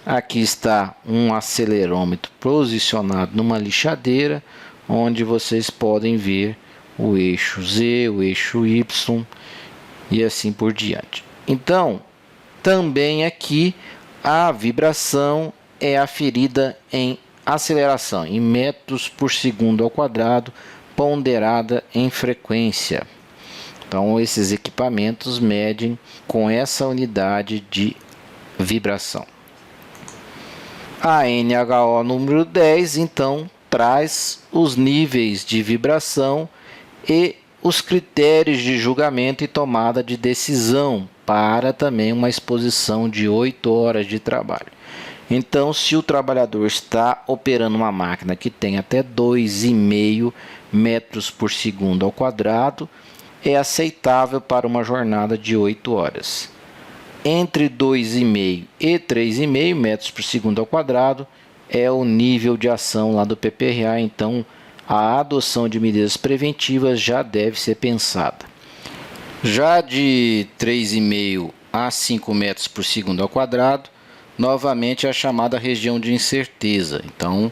Speaker 1: Aqui está um acelerômetro posicionado numa lixadeira, onde vocês podem ver o eixo Z, o eixo Y e assim por diante. Então, também aqui a vibração é aferida em aceleração, em metros por segundo ao quadrado, ponderada em frequência. Então, esses equipamentos medem com essa unidade de vibração. A NHO número 10, então, traz os níveis de vibração e os critérios de julgamento e tomada de decisão para também uma exposição de 8 horas de trabalho. Então, se o trabalhador está operando uma máquina que tem até 2,5 metros por segundo ao quadrado, é aceitável para uma jornada de 8 horas. Entre 2,5 e 3,5 metros por segundo ao quadrado é o nível de ação lá do PPRA, então a adoção de medidas preventivas já deve ser pensada. Já de 3,5 a 5 metros por segundo ao quadrado, novamente a chamada região de incerteza. Então,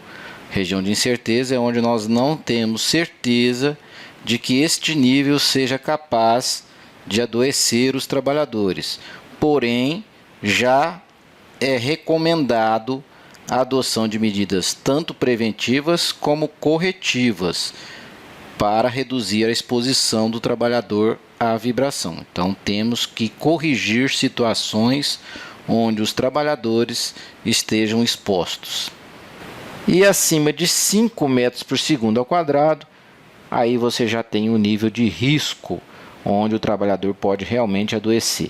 Speaker 1: região de incerteza é onde nós não temos certeza de que este nível seja capaz de adoecer os trabalhadores. Porém, já é recomendado a adoção de medidas tanto preventivas como corretivas para reduzir a exposição do trabalhador à vibração. Então, temos que corrigir situações onde os trabalhadores estejam expostos. E acima de 5 metros por segundo ao quadrado, aí você já tem o nível de risco, onde o trabalhador pode realmente adoecer.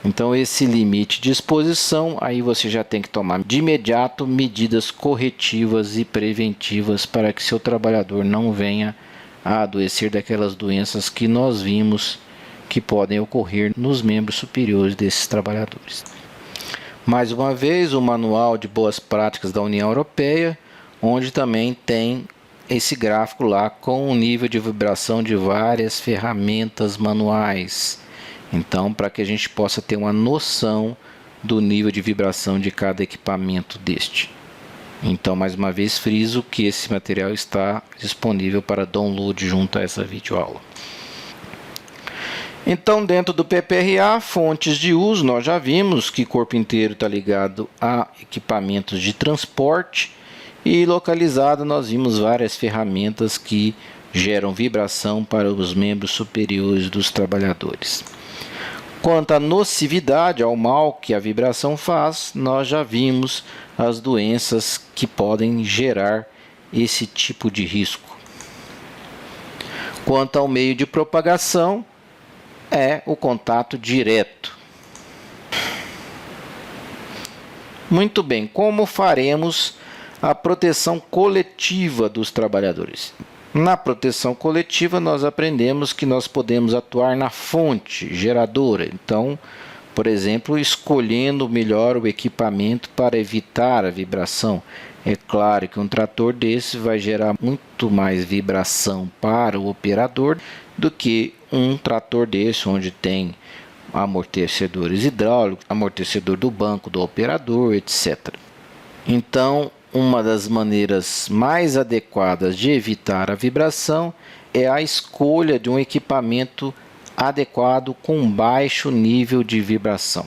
Speaker 1: Então, esse limite de exposição, aí você já tem que tomar de imediato medidas corretivas e preventivas para que seu trabalhador não venha a adoecer daquelas doenças que nós vimos que podem ocorrer nos membros superiores desses trabalhadores. Mais uma vez, o Manual de Boas Práticas da União Europeia, onde também tem esse gráfico lá com o nível de vibração de várias ferramentas manuais. Então, para que a gente possa ter uma noção do nível de vibração de cada equipamento deste. Então, mais uma vez, friso que esse material está disponível para download junto a essa videoaula. Então, dentro do PPRA, fontes de uso, nós já vimos que o corpo inteiro está ligado a equipamentos de transporte. E localizado, nós vimos várias ferramentas que geram vibração para os membros superiores dos trabalhadores. Quanto à nocividade, ao mal que a vibração faz, nós já vimos as doenças que podem gerar esse tipo de risco. Quanto ao meio de propagação, é o contato direto. Muito bem, como faremos a proteção coletiva dos trabalhadores? Na proteção coletiva, nós aprendemos que nós podemos atuar na fonte geradora. Então, por exemplo, escolhendo melhor o equipamento para evitar a vibração. É claro que um trator desse vai gerar muito mais vibração para o operador do que um trator desse onde tem amortecedores hidráulicos, amortecedor do banco do operador, etc. Então, uma das maneiras mais adequadas de evitar a vibração é a escolha de um equipamento adequado com baixo nível de vibração.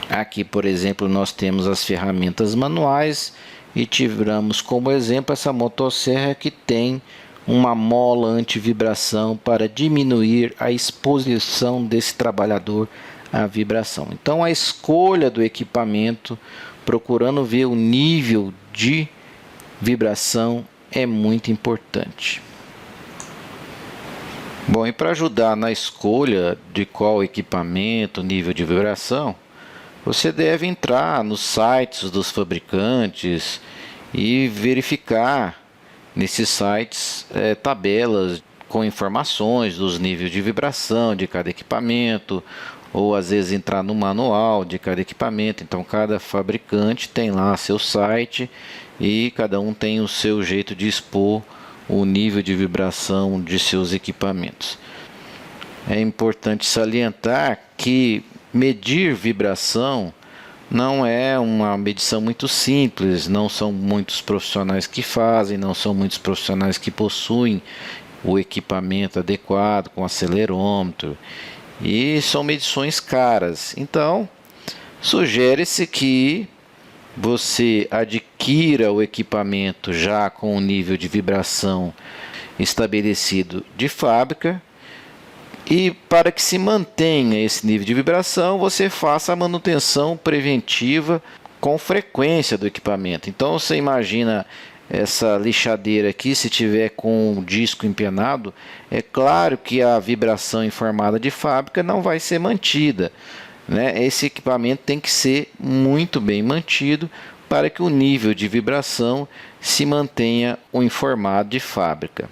Speaker 1: Aqui, por exemplo, nós temos as ferramentas manuais e tivemos como exemplo essa motosserra que tem uma mola anti-vibração para diminuir a exposição desse trabalhador à vibração. Então, a escolha do equipamento, procurando ver o nível de vibração, é muito importante. Bom, e para ajudar na escolha de qual equipamento, nível de vibração, você deve entrar nos sites dos fabricantes e verificar nesses sites tabelas com informações dos níveis de vibração de cada equipamento, ou às vezes entrar no manual de cada equipamento. Então, cada fabricante tem lá seu site e cada um tem o seu jeito de expor o nível de vibração de seus equipamentos. É importante salientar que medir vibração não é uma medição muito simples, não são muitos profissionais que fazem, não são muitos profissionais que possuem o equipamento adequado com acelerômetro, e são medições caras. Então, sugere-se que você adquira o equipamento já com o nível de vibração estabelecido de fábrica, e para que se mantenha esse nível de vibração, você faça a manutenção preventiva com frequência do equipamento. Então você imagina essa lixadeira aqui, se tiver com o disco empenado, é claro que a vibração informada de fábrica não vai ser mantida, né? Esse equipamento tem que ser muito bem mantido para que o nível de vibração se mantenha o informado de fábrica.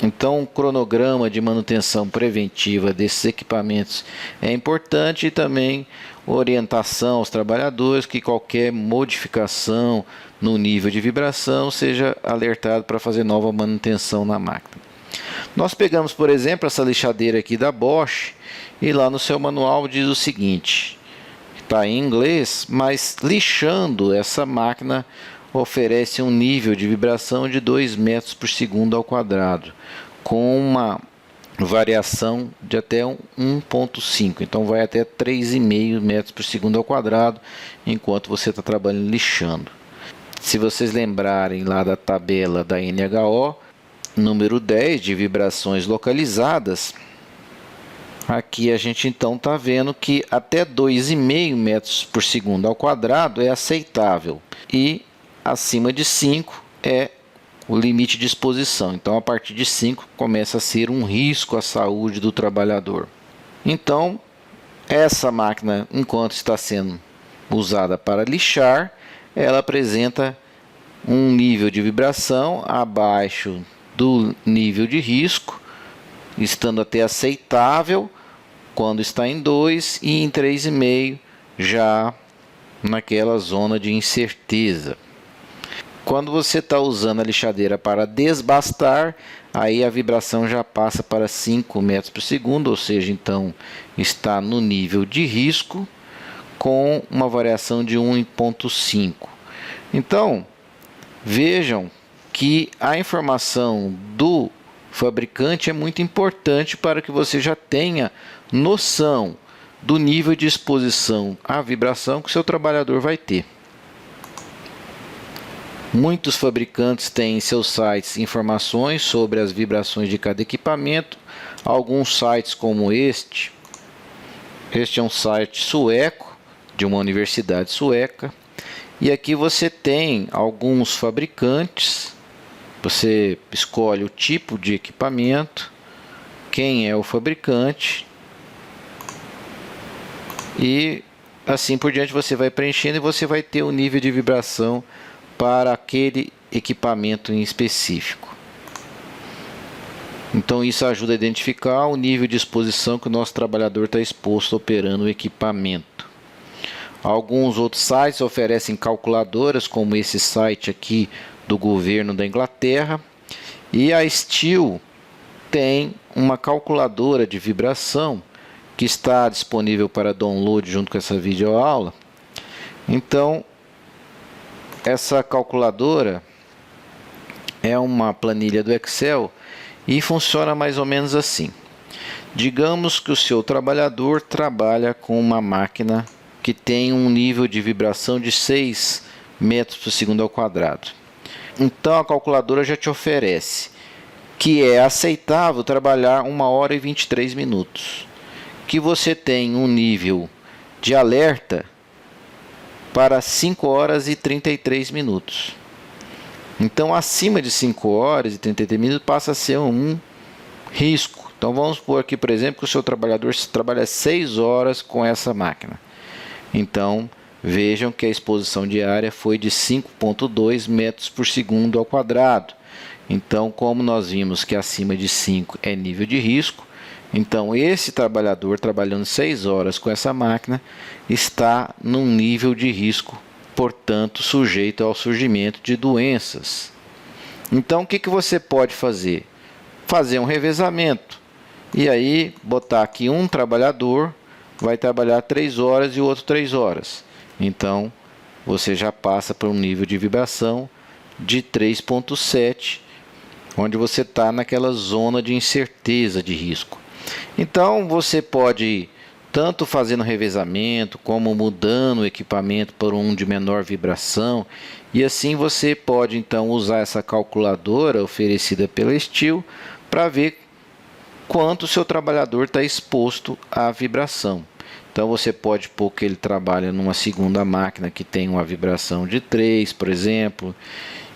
Speaker 1: Então, o cronograma de manutenção preventiva desses equipamentos é importante, e também orientação aos trabalhadores que qualquer modificação no nível de vibração seja alertado para fazer nova manutenção na máquina. Nós pegamos, por exemplo, essa lixadeira aqui da Bosch, e lá no seu manual diz o seguinte, está em inglês, mas lixando essa máquina oferece um nível de vibração de 2 metros por segundo ao quadrado, com uma variação de até 1,5, então vai até 3,5 metros por segundo ao quadrado, enquanto você está trabalhando lixando. Se vocês lembrarem lá da tabela da NHO, número 10 de vibrações localizadas, aqui a gente então está vendo que até 2,5 metros por segundo ao quadrado é aceitável, e acima de 5 é o limite de exposição. Então, a partir de 5 começa a ser um risco à saúde do trabalhador. Então, essa máquina, enquanto está sendo usada para lixar, ela apresenta um nível de vibração abaixo do nível de risco, estando até aceitável quando está em 2, e em 3,5 já naquela zona de incerteza. Quando você está usando a lixadeira para desbastar, aí a vibração já passa para 5 metros por segundo, ou seja, então está no nível de risco com uma variação de 1,5. Então, vejam que a informação do fabricante é muito importante para que você já tenha noção do nível de exposição à vibração que o seu trabalhador vai ter. Muitos fabricantes têm em seus sites informações sobre as vibrações de cada equipamento. Alguns sites como este é um site sueco, de uma universidade sueca, e aqui você tem alguns fabricantes. Você escolhe o tipo de equipamento, quem é o fabricante, e assim por diante você vai preenchendo, e você vai ter o nível de vibração para aquele equipamento em específico. Então isso ajuda a identificar o nível de exposição que o nosso trabalhador está exposto operando o equipamento. Alguns outros sites oferecem calculadoras, como esse site aqui do governo da Inglaterra, e a Steel tem uma calculadora de vibração que está disponível para download junto com essa videoaula. Então, essa calculadora é uma planilha do Excel e funciona mais ou menos assim. Digamos que o seu trabalhador trabalha com uma máquina que tem um nível de vibração de 6 metros por segundo ao quadrado. Então a calculadora já te oferece que é aceitável trabalhar 1 hora e 23 minutos. Que você tem um nível de alerta para 5 horas e 33 minutos. Então, acima de 5 horas e 33 minutos passa a ser um risco. Então, vamos supor aqui, por exemplo, que o seu trabalhador trabalha 6 horas com essa máquina. Então, vejam que a exposição diária foi de 5,2 metros por segundo ao quadrado. Então, como nós vimos que acima de 5 é nível de risco, então esse trabalhador trabalhando 6 horas com essa máquina está num nível de risco, portanto sujeito ao surgimento de doenças. Então, o que você pode fazer? Fazer um revezamento. E aí, botar aqui um trabalhador, vai trabalhar 3 horas e o outro 3 horas. Então, você já passa para um nível de vibração de 3,7, onde você está naquela zona de incerteza de risco. Então, você pode tanto fazendo revezamento, como mudando o equipamento por um de menor vibração. E assim você pode então usar essa calculadora oferecida pela Steel para ver quanto o seu trabalhador está exposto à vibração. Então você pode pôr que ele trabalha numa segunda máquina que tem uma vibração de 3, por exemplo.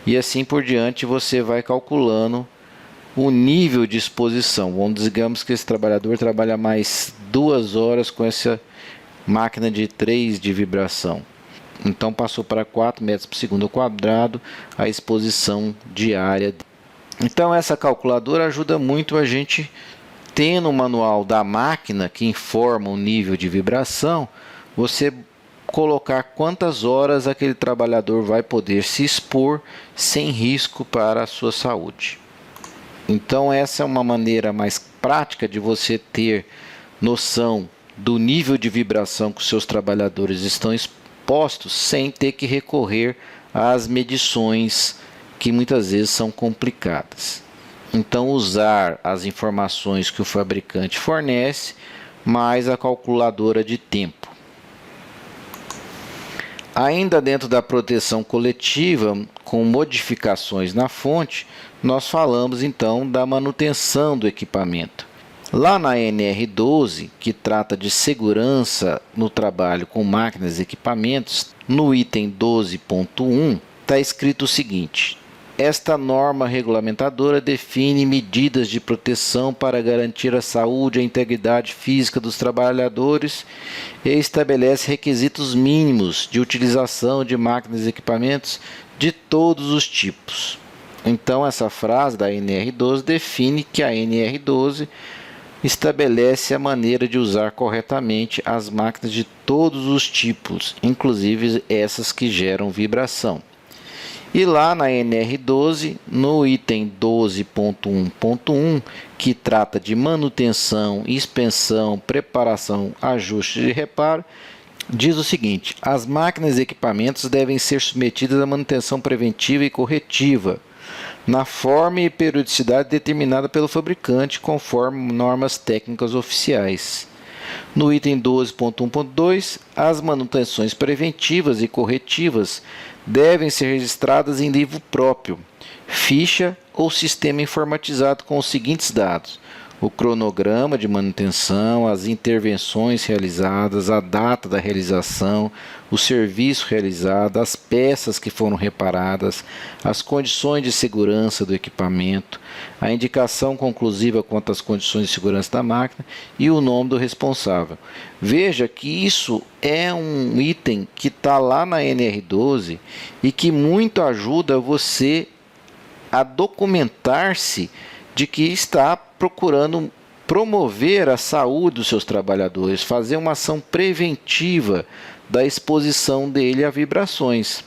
Speaker 1: E assim por diante você vai calculando o nível de exposição. Digamos que esse trabalhador trabalha mais 2 horas com essa máquina de 3 de vibração. Então passou para 4 metros por segundo ao quadrado a exposição diária. Então essa calculadora ajuda muito a gente, tendo o manual da máquina que informa o nível de vibração, você colocar quantas horas aquele trabalhador vai poder se expor sem risco para a sua saúde. Então essa é uma maneira mais prática de você ter noção do nível de vibração que os seus trabalhadores estão expostos sem ter que recorrer às medições que muitas vezes são complicadas. Então usar as informações que o fabricante fornece mais a calculadora de tempo. Ainda dentro da proteção coletiva, com modificações na fonte, nós falamos então da manutenção do equipamento. Lá na NR12, que trata de segurança no trabalho com máquinas e equipamentos, no item 12.1, está escrito o seguinte: esta norma regulamentadora define medidas de proteção para garantir a saúde e a integridade física dos trabalhadores e estabelece requisitos mínimos de utilização de máquinas e equipamentos de todos os tipos. Então, essa frase da NR12 define que a NR12 estabelece a maneira de usar corretamente as máquinas de todos os tipos, inclusive essas que geram vibração. E lá na NR12, no item 12.1.1, que trata de manutenção, expensão, preparação, ajuste e reparo, diz o seguinte: as máquinas e equipamentos devem ser submetidas à manutenção preventiva e corretiva, na forma e periodicidade determinada pelo fabricante, conforme normas técnicas oficiais. No item 12.1.2, as manutenções preventivas e corretivas devem ser registradas em livro próprio, ficha ou sistema informatizado com os seguintes dados: o cronograma de manutenção, as intervenções realizadas, a data da realização, o serviço realizado, as peças que foram reparadas, as condições de segurança do equipamento, a indicação conclusiva quanto às condições de segurança da máquina e o nome do responsável. Veja que isso é um item que está lá na NR12 e que muito ajuda você a documentar-se de que está procurando promover a saúde dos seus trabalhadores, fazer uma ação preventiva da exposição dele a vibrações.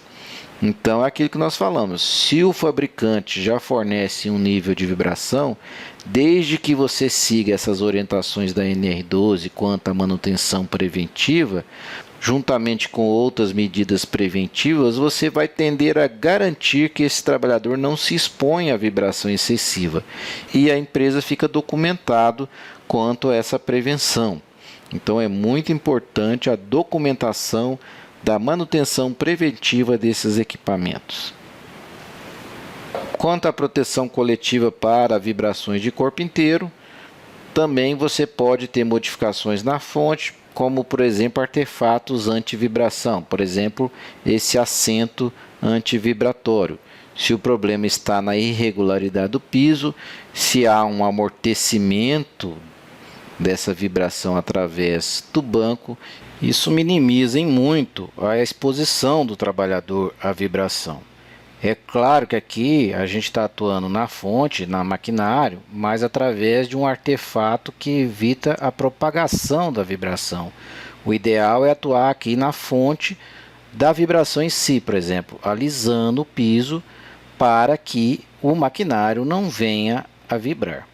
Speaker 1: Então é aquilo que nós falamos: se o fabricante já fornece um nível de vibração, desde que você siga essas orientações da NR12 quanto à manutenção preventiva, juntamente com outras medidas preventivas, você vai tender a garantir que esse trabalhador não se exponha à vibração excessiva. E a empresa fica documentado quanto a essa prevenção. Então é muito importante a documentação da manutenção preventiva desses equipamentos. Quanto à proteção coletiva para vibrações de corpo inteiro, também você pode ter modificações na fonte, como por exemplo artefatos anti-vibração, por exemplo esse assento antivibratório. Se o problema está na irregularidade do piso, se há um amortecimento dessa vibração através do banco, isso minimiza em muito a exposição do trabalhador à vibração. É claro que aqui a gente está atuando na fonte, na maquinário, mas através de um artefato que evita a propagação da vibração. O ideal é atuar aqui na fonte da vibração em si, por exemplo, alisando o piso para que o maquinário não venha a vibrar.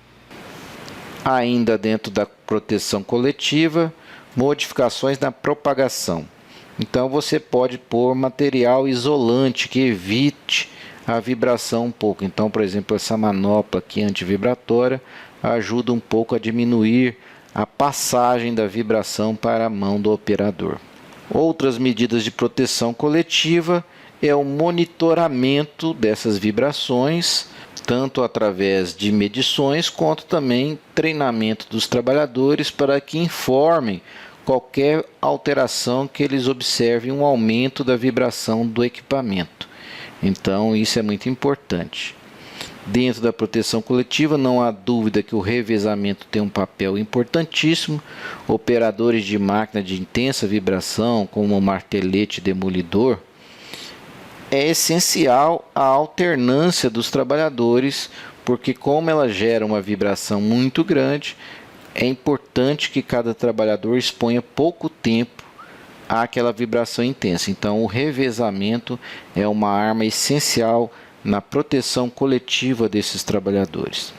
Speaker 1: Ainda dentro da proteção coletiva, modificações na propagação. Então você pode pôr material isolante que evite a vibração um pouco. Então, por exemplo, essa manopla aqui antivibratória ajuda um pouco a diminuir a passagem da vibração para a mão do operador. Outras medidas de proteção coletiva é o monitoramento dessas vibrações, tanto através de medições quanto também treinamento dos trabalhadores para que informem qualquer alteração que eles observem um aumento da vibração do equipamento. Então isso é muito importante. Dentro da proteção coletiva não há dúvida que o revezamento tem um papel importantíssimo. Operadores de máquina de intensa vibração, como o martelete demolidor, é essencial a alternância dos trabalhadores, porque como ela gera uma vibração muito grande, é importante que cada trabalhador exponha pouco tempo àquela vibração intensa. Então o revezamento é uma arma essencial na proteção coletiva desses trabalhadores.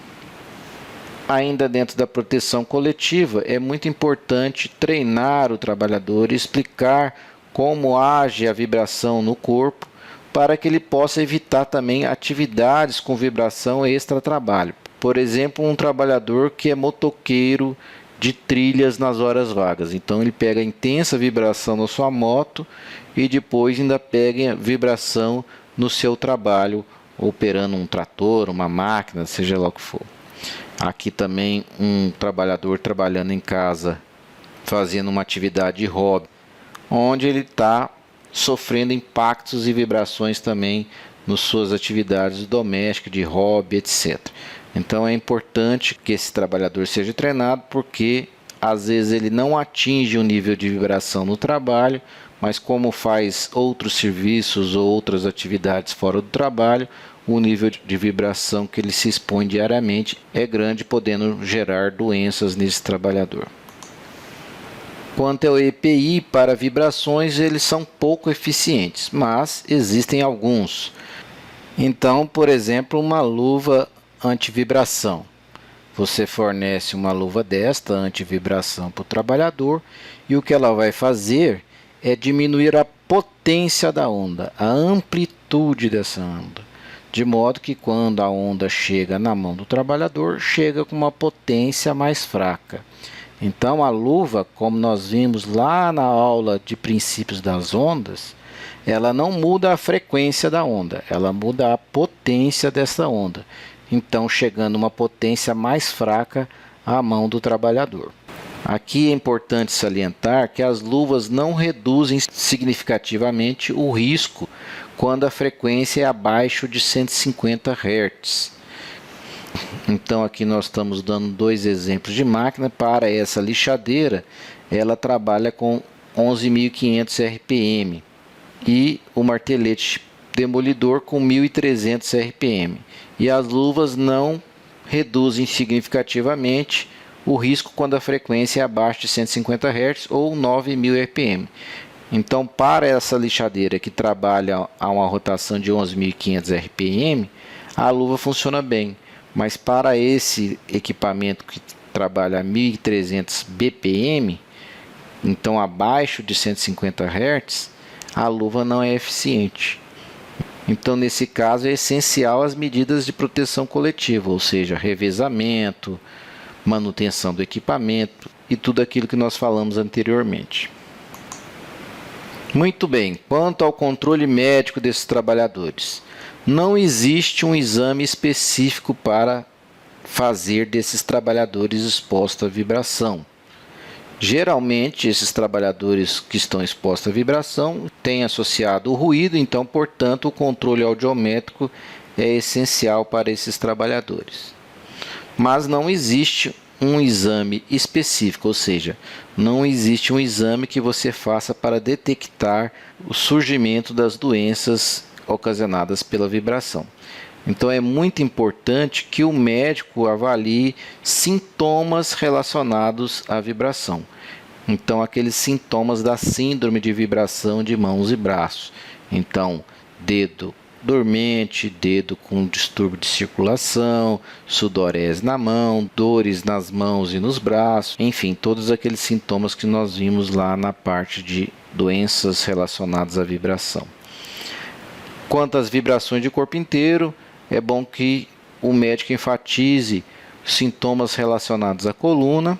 Speaker 1: Ainda dentro da proteção coletiva, é muito importante treinar o trabalhador, explicar como age a vibração no corpo, para que ele possa evitar também atividades com vibração extra-trabalho. Por exemplo, um trabalhador que é motoqueiro de trilhas nas horas vagas. Então ele pega intensa vibração na sua moto e depois ainda pega vibração no seu trabalho, operando um trator, uma máquina, seja lá o que for. Aqui também um trabalhador trabalhando em casa, fazendo uma atividade de hobby, onde ele está sofrendo impactos e vibrações também nas suas atividades domésticas, de hobby, etc. Então é importante que esse trabalhador seja treinado, porque às vezes ele não atinge o nível de vibração no trabalho, mas como faz outros serviços ou outras atividades fora do trabalho, o nível de vibração que ele se expõe diariamente é grande, podendo gerar doenças nesse trabalhador. Quanto ao EPI para vibrações, eles são pouco eficientes, mas existem alguns. Então, por exemplo, uma luva antivibração. Você fornece uma luva desta antivibração para o trabalhador e o que ela vai fazer é diminuir a potência da onda, a amplitude dessa onda, de modo que quando a onda chega na mão do trabalhador, chega com uma potência mais fraca. Então a luva, como nós vimos lá na aula de princípios das ondas, ela não muda a frequência da onda, ela muda a potência dessa onda. Então chegando uma potência mais fraca à mão do trabalhador. Aqui é importante salientar que as luvas não reduzem significativamente o risco quando a frequência é abaixo de 150 Hz. Então aqui nós estamos dando dois exemplos de máquina. Para essa lixadeira, ela trabalha com 11.500 RPM e o martelete demolidor com 1.300 RPM. E as luvas não reduzem significativamente o risco quando a frequência é abaixo de 150 Hz ou 9.000 RPM. Então, para essa lixadeira que trabalha a uma rotação de 11.500 RPM, a luva funciona bem. Mas para esse equipamento que trabalha a 1.300 BPM, então abaixo de 150 Hz, a luva não é eficiente. Então, nesse caso, é essencial as medidas de proteção coletiva, ou seja, revezamento, manutenção do equipamento e tudo aquilo que nós falamos anteriormente. Muito bem, quanto ao controle médico desses trabalhadores, não existe um exame específico para fazer desses trabalhadores expostos à vibração. Geralmente, esses trabalhadores que estão expostos à vibração têm associado o ruído, então, portanto, o controle audiométrico é essencial para esses trabalhadores. Mas não existe um exame específico, ou seja, não existe um exame que você faça para detectar o surgimento das doenças ocasionadas pela vibração. Então é muito importante que o médico avalie sintomas relacionados à vibração. Então aqueles sintomas da síndrome de vibração de mãos e braços. Então dedo dormente, dedo com distúrbio de circulação, sudorese na mão, dores nas mãos e nos braços, enfim, todos aqueles sintomas que nós vimos lá na parte de doenças relacionadas à vibração. Quanto às vibrações de corpo inteiro, é bom que o médico enfatize sintomas relacionados à coluna.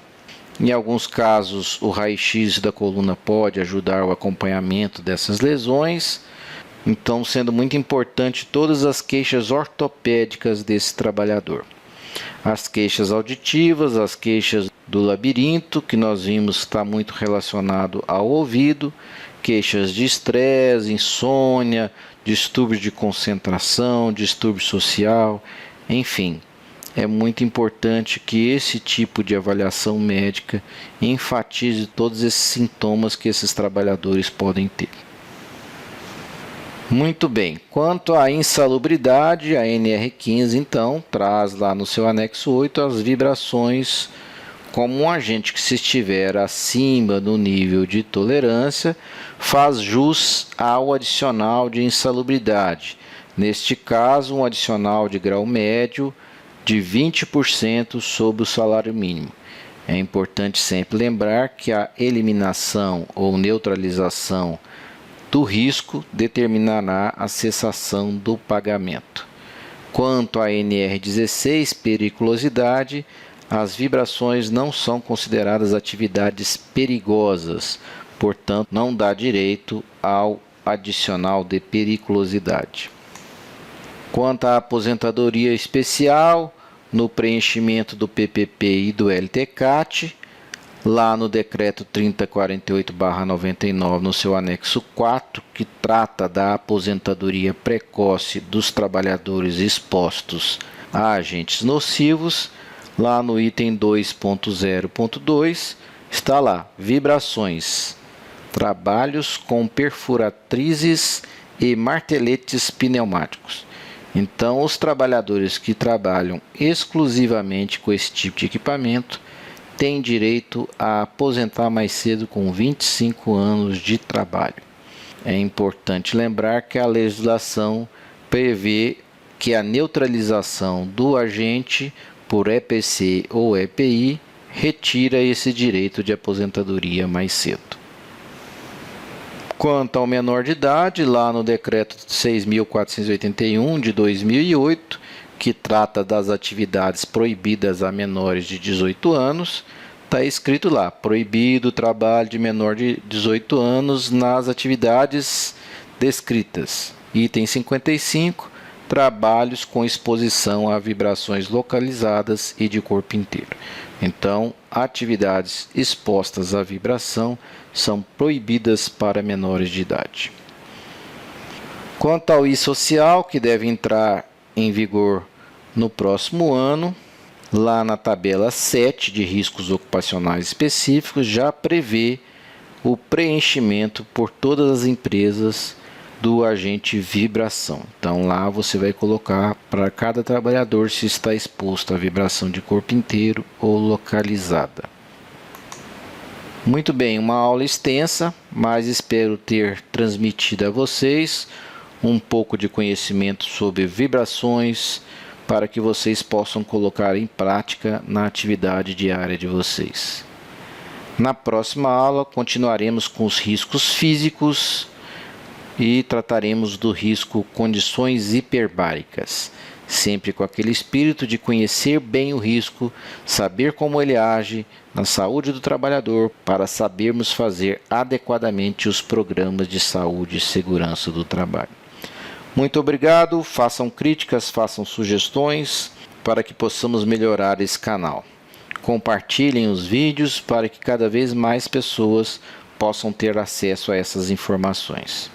Speaker 1: Em alguns casos, o raio-x da coluna pode ajudar o acompanhamento dessas lesões. Então, sendo muito importante todas as queixas ortopédicas desse trabalhador. As queixas auditivas, as queixas do labirinto, que nós vimos está muito relacionado ao ouvido, queixas de estresse, insônia, distúrbio de concentração, distúrbio social, enfim. É muito importante que esse tipo de avaliação médica enfatize todos esses sintomas que esses trabalhadores podem ter. Muito bem, quanto à insalubridade, a NR15 então traz lá no seu anexo 8 as vibrações como um agente que, se estiver acima do nível de tolerância, faz jus ao adicional de insalubridade. Neste caso, um adicional de grau médio de 20% sobre o salário mínimo. É importante sempre lembrar que a eliminação ou neutralização do risco determinará a cessação do pagamento. Quanto à NR16, periculosidade, as vibrações não são consideradas atividades perigosas, portanto, não dá direito ao adicional de periculosidade. Quanto à aposentadoria especial, no preenchimento do PPP e do LTCAT, lá no decreto 3048/99, no seu anexo 4, que trata da aposentadoria precoce dos trabalhadores expostos a agentes nocivos, lá no item 2.0.2, está lá, vibrações, trabalhos com perfuratrizes e marteletes pneumáticos. Então, os trabalhadores que trabalham exclusivamente com esse tipo de equipamento têm direito a aposentar mais cedo com 25 anos de trabalho. É importante lembrar que a legislação prevê que a neutralização do agente por EPC ou EPI retira esse direito de aposentadoria mais cedo. Quanto ao menor de idade, lá no decreto 6.481 de 2008, que trata das atividades proibidas a menores de 18 anos, está escrito lá, proibido o trabalho de menor de 18 anos nas atividades descritas. Item 55, trabalhos com exposição a vibrações localizadas e de corpo inteiro. Então, atividades expostas à vibração são proibidas para menores de idade. Quanto ao I-Social, que deve entrar em vigor no próximo ano, lá na tabela 7 de riscos ocupacionais específicos, já prevê o preenchimento por todas as empresas do agente vibração. Então lá você vai colocar para cada trabalhador se está exposto à vibração de corpo inteiro ou localizada. Muito bem, uma aula extensa, mas espero ter transmitido a vocês um pouco de conhecimento sobre vibrações para que vocês possam colocar em prática na atividade diária de vocês. Na próxima aula continuaremos com os riscos físicos e trataremos do risco condições hiperbáricas, sempre com aquele espírito de conhecer bem o risco, saber como ele age na saúde do trabalhador, para sabermos fazer adequadamente os programas de saúde e segurança do trabalho. Muito obrigado, façam críticas, façam sugestões para que possamos melhorar esse canal. Compartilhem os vídeos para que cada vez mais pessoas possam ter acesso a essas informações.